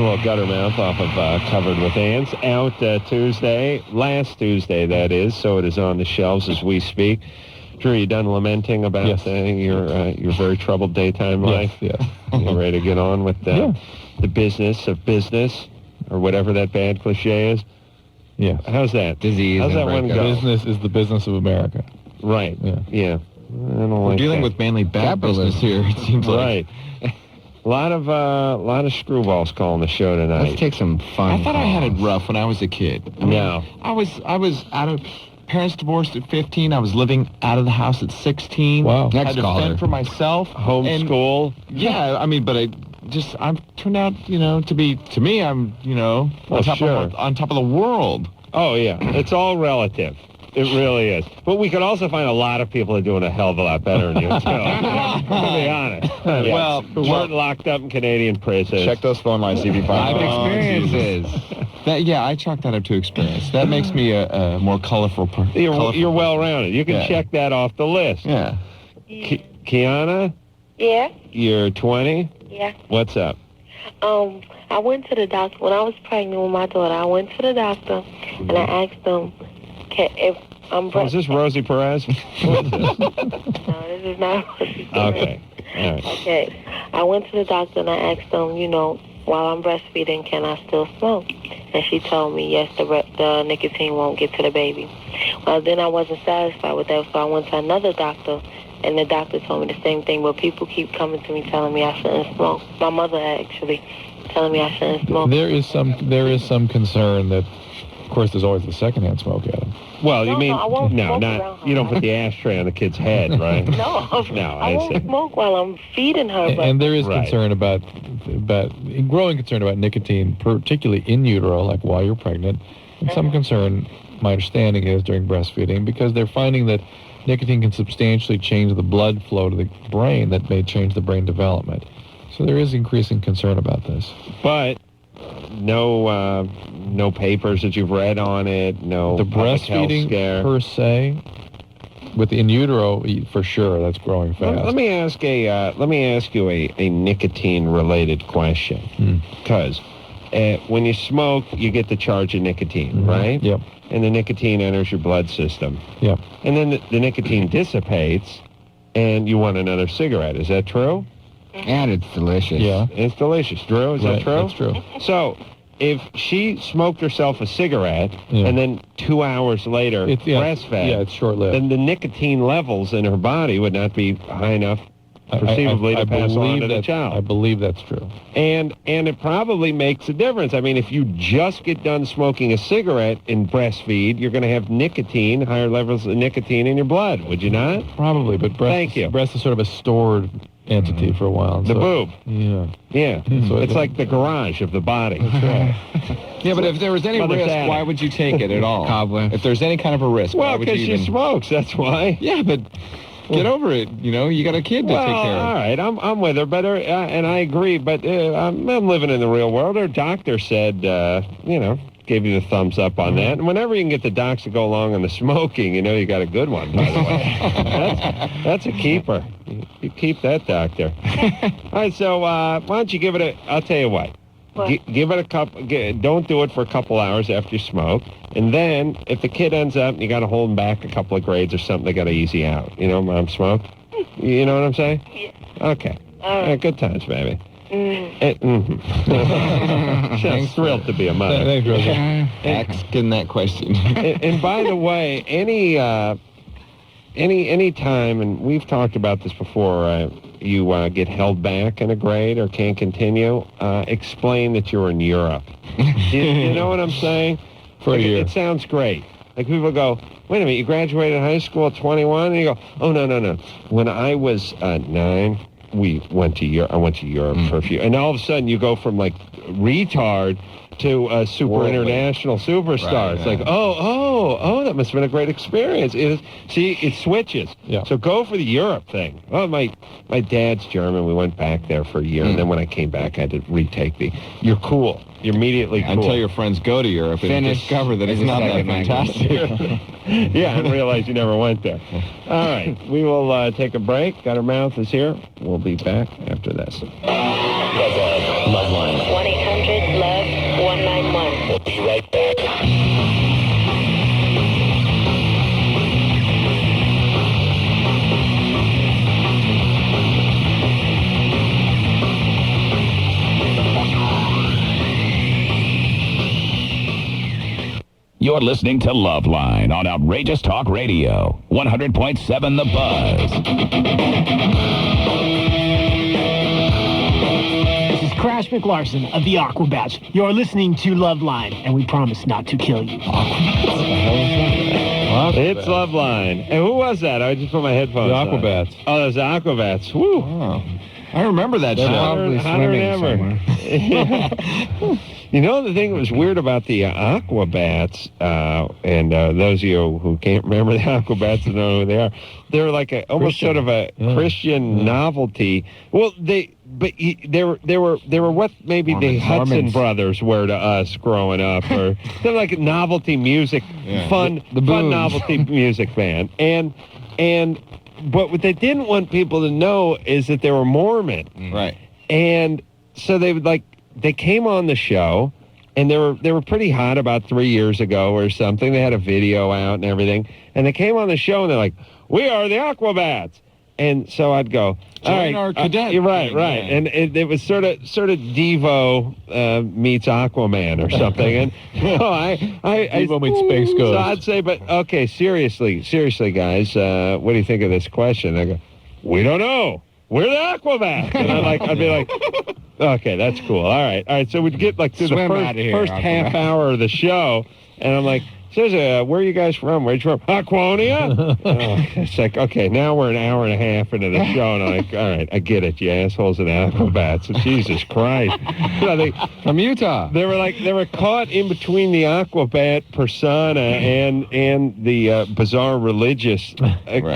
a little Guttermouth off of Covered with Ants. Out Tuesday, last Tuesday, that is, so it is on the shelves as we speak. Drew, you done lamenting about your very troubled daytime life? Yes. You ready to get on with the business of business, or whatever that bad cliche is? Yeah. How's that? Disease. How's that one go? Business is the business of America. Right. Yeah. I don't We're like dealing that. with mainly bad business here, it seems like. Right. A lot of screwballs calling the show tonight. Let's take some fun. I thought I had it rough when I was a kid. No. I was out of... Parents divorced at 15. I was living out of the house at 16. Wow. I had to fend for myself. Homeschool. Yeah, I mean, but I've turned out, to be, to me, I'm, on top of the world. Oh, yeah. It's all relative. It really is. But we could also find a lot of people who are doing a hell of a lot better than you, too. To be honest. Well, who weren't locked up in Canadian prisons. Check those phone lines, CB5. Life experiences. I chalk that up to experience. That makes me a more colorful person. You're well-rounded. You can check that off the list. Yeah. Kiana, Yeah? you're 20. Yeah. What's up? I went to the doctor when I was pregnant with my daughter. I went to the doctor and I asked them if I'm Oh, is this Rosie Perez? No, this is not Rosie Perez. Okay. All right. Okay. I went to the doctor and I asked them, while I'm breastfeeding, can I still smoke? And she told me, yes, the nicotine won't get to the baby. Well, then I wasn't satisfied with that, so I went to another doctor, and the doctor told me the same thing, but people keep coming to me telling me I shouldn't smoke. My mother, actually, telling me I shouldn't smoke. There is some concern that, of course, there's always the secondhand smoke, Adam. Well, No, you mean no, I won't smoke around her. you don't put the ashtray on the kid's head, right? No, I won't smoke while I'm feeding her. But And there is concern about growing concern about nicotine, particularly in utero, like while you're pregnant, and some concern, my understanding is, during breastfeeding, because they're finding that nicotine can substantially change the blood flow to the brain that may change the brain development. So there is increasing concern about this. But no papers that you've read on it, no The public health breastfeeding scare. per se, with in utero, for sure, that's growing fast. Let me ask you a nicotine-related question, because when you smoke, you get the charge of nicotine, right? Yep. And the nicotine enters your blood system. Yep. And then the nicotine dissipates, and you want another cigarette. Is that true? And it's delicious. Yeah. It's delicious. Drew, is that true? That's true. So, if she smoked herself a cigarette and then 2 hours later breastfed, it's short-lived. then the nicotine levels in her body would not be high enough, perceivably, to pass on to the child. I believe that's true. And it probably makes a difference. I mean, if you just get done smoking a cigarette and breastfeed, you're going to have nicotine, higher levels of nicotine in your blood, would you not? Probably, but breast is sort of a stored entity for a while. The boob. Yeah. Yeah. So it's like the garage of the body. That's right. Yeah, but if there was any risk, why would you take it at all? Cobweb. If there's any kind of a risk, why Well, would you because even... she smokes, that's why. Yeah, but get over it. You got a kid to take care of. All right, I'm with her, but and I agree, but I'm living in the real world. Her doctor said, gave you the thumbs up on that. And whenever you can get the docs to go along on the smoking, you got a good one, by the way. That's a keeper. You keep that doctor. All right, so why don't you give it I'll tell you what. Give it a couple. Don't do it for a couple hours after you smoke, and then if the kid ends up, you got to hold him back a couple of grades or something. They got to easy out. Mom smoke. You know what I'm saying? Yeah. Okay. All right. Good times, baby. Just thrilled to be a mother. Thanks, Rosie. Asking that question. and by the way, any time, and we've talked about this before, you get held back in a grade or can't continue, explain that you're in Europe. You know what I'm saying? For a year. It sounds great. Like people go, wait a minute, you graduated high school at 21? And you go, oh, no. When I was 9, we went to Europe. I went to Europe for a few. And all of a sudden you go from like retard to a super international superstar. It's like, oh, that must have been a great experience. It switches. Yeah. So go for the Europe thing. Oh, my dad's German. We went back there for a year, and then when I came back, I had to retake you're cool. You're immediately cool. Until your friends go to Europe and discover that it's not that fantastic. Yeah, and realize you never went there. All right, we will take a break. Guttermouth is here. We'll be back after this. Loveline. 1-800 be right back. You're listening to LoveLine on Outrageous Talk Radio, 100.7 The Buzz. This is Crash McLarson of the Aquabats. You're listening to LoveLine, and we promise not to kill you. It's LoveLine. And who was that? I just put my headphones on. The Aquabats. Oh, those Aquabats. Woo. Oh, I remember that They're show. probably Hotter than swimming ever. somewhere. You know, the thing that was weird about the Aquabats, and those of you who can't remember the Aquabats and know who they are, they're like almost sort of a Christian novelty. Well, they were what maybe the Hudson brothers were to us growing up, or they're like a novelty music, fun novelty music band, but what they didn't want people to know is that they were Mormon, Right. and so they came on the show, and they were pretty hot about 3 years ago or something. They had a video out and everything, and they came on the show, and they're like, "We are the Aquabats." And so I'd go, "All right, our cadet you're right, thing, right." yeah. And it was sort of Devo meets Aquaman or something. And Devo meets Space Ghost. So I'd say, but okay, seriously, guys, what do you think of this question? I go, "We don't know. We're the Aquabats." And I'd be like, okay, that's cool. All right. So we'd get like through the Swim outta here, first half Aquabats. hour of the show, and I'm like, "Says, where are you guys from? Where are you from?" "Aquonia." It's like, okay, now we're an hour and a half into the show, and I'm like, all right, I get it, you assholes and Aquabats. Jesus Christ. From Utah. They were caught in between the Aquabat persona and the bizarre religious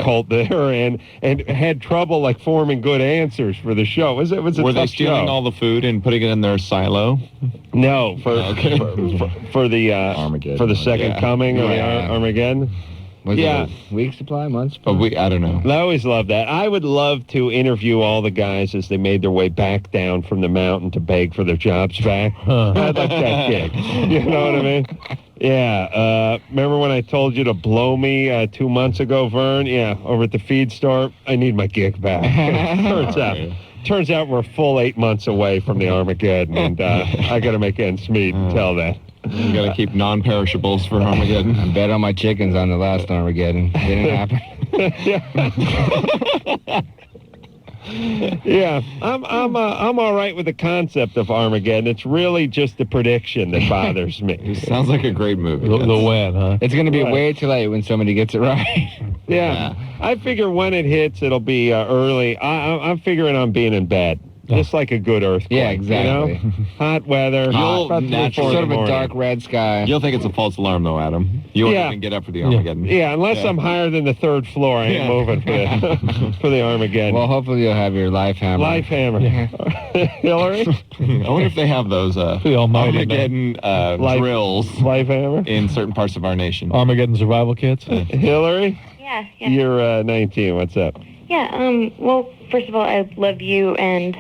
cult there, and had trouble like forming good answers for the show. It was a Were tough they stealing show. all the food and putting it in their silo? No, for the Armageddon. for the second coming or the Armageddon. Was Yeah. it a week supply, month But supply? I don't know. I always loved that. I would love to interview all the guys as they made their way back down from the mountain to beg for their jobs back. I'd like that gig. You know what I mean? Yeah. Remember when I told you to blow me 2 months ago, Vern? Yeah, over at the feed store. I need my gig back. Turns out we're a full 8 months away from the Armageddon, and I got to make ends meet until then. You got to keep non-perishables for Armageddon. I bet on my chickens on the last Armageddon. Didn't happen. Yeah, I'm all right with the concept of Armageddon. It's really just the prediction that bothers me. It sounds like a great movie. The when, huh? It's going to be way too late when somebody gets it right. Yeah, I figure when it hits, it'll be early. I'm figuring on being in bed. Just like a good earthquake. Yeah, exactly. You know? Hot weather. Sort naturally of a dark red sky. You'll think it's a false alarm, though, Adam. You won't even get up for the Armageddon. Yeah, unless I'm higher than the third floor, I ain't moving for the Armageddon. Well, hopefully you'll have your life hammer. Life hammer. Hillary? I wonder if they have those Armageddon drills Life hammer? in certain parts of our nation. Armageddon survival kits. Hillary? Yeah. You're 19. What's up? Yeah, well, first of all, I love you and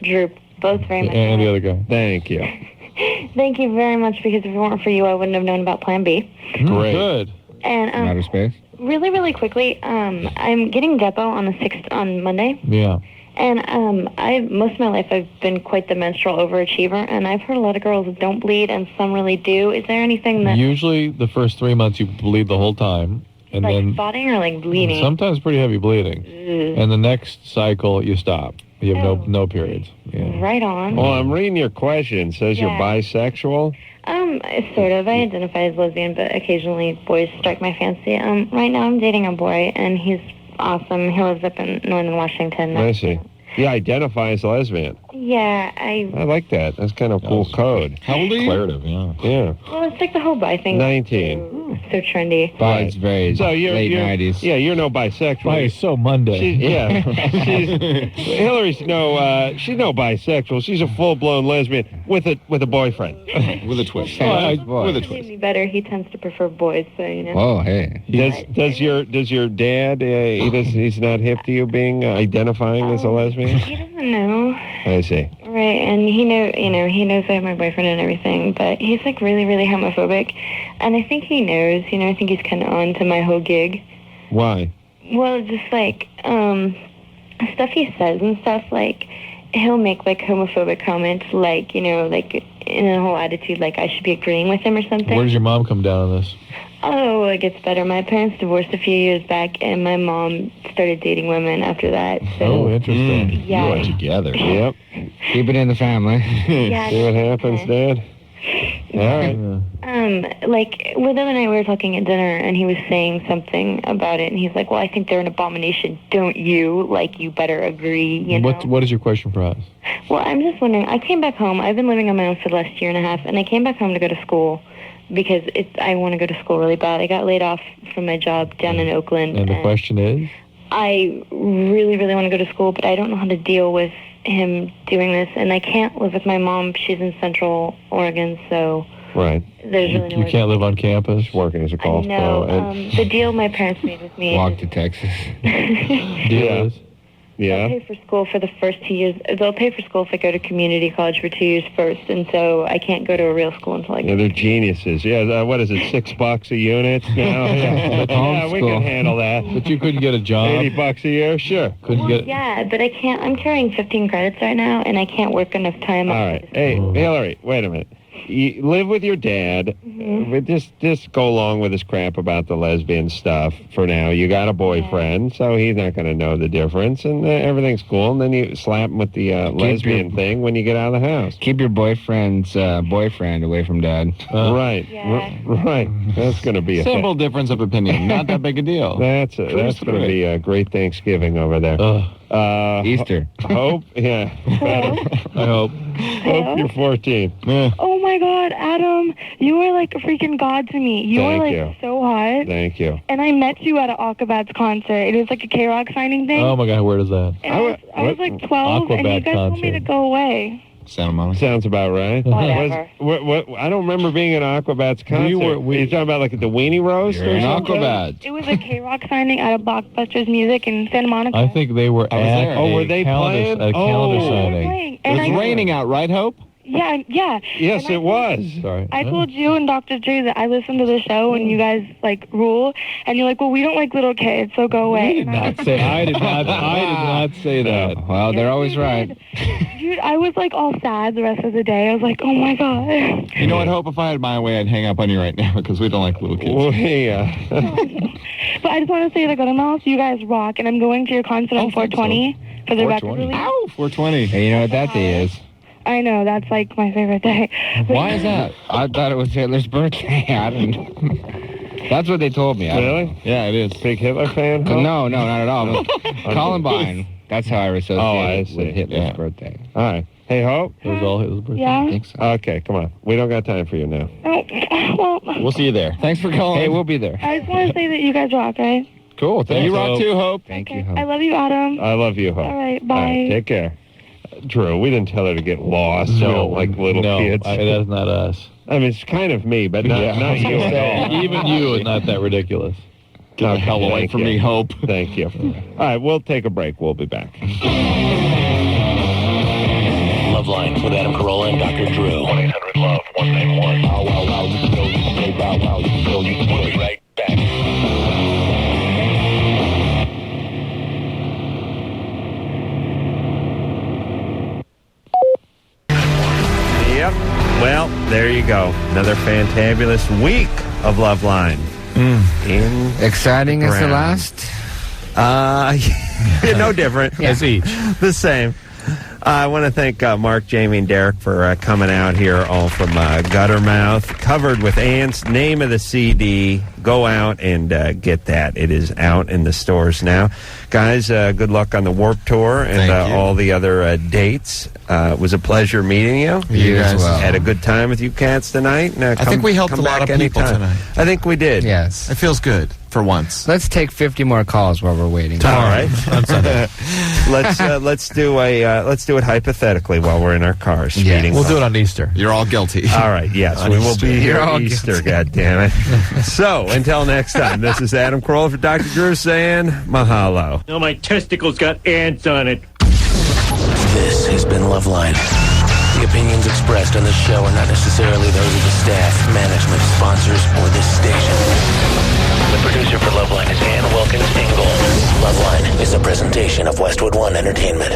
Drew both very much. And the other guy. Thank you. Thank you very much, because if it weren't for you, I wouldn't have known about Plan B. Great. Good. And Outer space. really, really quickly, I'm getting Depo on the 6th on Monday. Yeah. And most of my life I've been quite the menstrual overachiever, and I've heard a lot of girls don't bleed and some really do. Is there anything that Usually the first 3 months you bleed the whole time. And like then spotting or like bleeding? sometimes pretty heavy bleeding. And the next cycle you stop. You have no periods. Yeah. Right on. Well, I'm reading your question. It says you're bisexual. Sort of. I identify as lesbian, but occasionally boys strike my fancy. Right now I'm dating a boy, and he's awesome. He lives up in northern Washington. I see. You identify as a lesbian. Yeah, I like that. That's kind of a cool code. How old are you? Declarative, Yeah. Well, it's like the whole bi thing. 19. So trendy. But it's very late 90s. Yeah, you're no bisexual. Why, it's so Monday. Hillary's she's no bisexual. She's a full-blown lesbian with a boyfriend. With a twist. With a twist. Maybe better. He tends to prefer boys, so you know. Oh, hey. Does your dad? He's not hip to you being identifying as a lesbian. He doesn't know. I see. Right, and he knows I have my boyfriend and everything, but he's like really, really homophobic, and I think he knows. I think he's kind of on to my whole gig. Why? Well, just like stuff he says and stuff, like he'll make like homophobic comments, like like in a whole attitude, like I should be agreeing with him or something. Where does your mom come down on this? Oh, it gets better. My parents divorced a few years back, and my mom started dating women after that. So, Oh, interesting. Yeah. You are together. Yep. Keep it in the family. Yeah, See what happens, Dad? All right. like the other night we were talking at dinner, and he was saying something about it, and he's like, "Well, I think they're an abomination, don't you? Like, you better agree." You know. What is your question for us? Well, I'm just wondering. I came back home. I've been living on my own for the last year and a half, and I came back home to go to school because I want to go to school really bad. I got laid off from my job down in Oakland. And the question is? I really, really want to go to school, but I don't know how to deal with him doing this, and I can't live with my mom. She's in Central Oregon, so Right. there's really no You way can't live on campus? Working as a golf No, pro. the deal my parents made with me Walk to Texas. Yeah. They'll pay for school for the first 2 years. They'll pay for school if I go to community college for 2 years first, and so I can't go to a real school until I Yeah, they're geniuses. Yeah, what is it, $6 a unit now? Yeah, we can handle that. But you couldn't get a job? $80 a year? Sure. Couldn't get... Yeah, but I can't. I'm carrying 15 credits right now, and I can't work enough time. All right. Hey, Hillary, wait a minute. You live with your dad. But just go along with his crap about the lesbian stuff for now. You got a boyfriend, so he's not going to know the difference, and everything's cool. And then you slap him with the lesbian thing when you get out of the house. Keep your boyfriend's boyfriend away from Dad. Right. Right. That's going to be a Simple difference of opinion. Not that big a deal. That's going to be a great Thanksgiving over there. Easter. Hope, yeah. I hope. Hope you're 14. Oh my God, Adam, you are like a freaking god to me. You are like so hot. Thank you. And I met you at an Aquabats concert. It was like a K-Rock signing thing. Oh my God, where is that? And I was like 12, and you guys told me to go away. Santa Monica. Sounds about right. Whatever. What, I don't remember being at an Aquabats concert. You're talking about like at the Weenie Roast or something? It was a K-Rock signing at a Blockbuster's Music in Santa Monica. I think they were at were they playing? a calendar signing. And It was raining out, right, Hope? Yeah. Yes, it was. Sorry. I told you and Dr. Drew that I listened to the show and you guys like rule, and you're like, well, we don't like little kids, so go away. I did not say that. Well, they're always right. Dude, I was like all sad the rest of the day. I was like, oh my God. You know what, Hope? If I had my way, I'd hang up on you right now because we don't like little kids. Well, yeah. But I just want to say to Guttermouth, you guys rock, and I'm going to your concert on 420 for the record release. Ow, 420. Hey, you know what that day is? I know, that's like my favorite day. Why is that? I thought it was Hitler's birthday. I didn't. That's what they told me. Really? Yeah, it is. Big Hitler fan? No, not at all. Columbine. That's how I associate I see. with Hitler's birthday. All right. Hey, Hope? It was all Hitler's birthday. Yeah? I think so. Okay, come on. We don't got time for you now. Oh, well, We'll see you there. Thanks for calling. Hey, we'll be there. I just want to say that you guys rock, right? Cool. Thank you. Rock too, Hope. Thank Okay. you, Hope. I love you, Adam. I love you, Hope. All right, bye. All right, take care. Drew, we didn't tell her to get lost. We don't like little kids. That's not us. I mean, it's kind of me, but not you at all. Even you is not that ridiculous. Get the hell away from me, Hope. Thank you. All right, we'll take a break. We'll be back. Loveline with Adam Carolla and Dr. Drew. 1-800-LOVE, 191. Wow, wow, wow, you know you can go, wow, wow, you know you can go. We'll be right back. Yep. Well, there you go. Another fantabulous week of Loveline. Exciting as the last? No different. As each. The same. I want to thank Mark, Jamie, and Derek for coming out here, all from Guttermouth, covered with ants. Name of the CD. Go out and get that. It is out in the stores now. Guys, good luck on the Warped Tour and all the other dates. It was a pleasure meeting you. You guys had a good time with you cats tonight. I think we helped a lot of people tonight. I think we did. Yes. It feels good for once. Let's take 50 more calls while we're waiting. All right. Let's do it hypothetically while we're in our cars. Yes. We'll do it on Easter. You're all guilty. All right. Yes, we will be here on Easter. God damn it. So until next time, this is Adam Carolla for Dr. Drew saying mahalo. No, my testicles got ants on it. This has been LoveLine. The opinions expressed on this show are not necessarily those of the staff, management, sponsors, or this station. The producer for LoveLine is Ann Wilkins Ingle. LoveLine is a presentation of Westwood One Entertainment.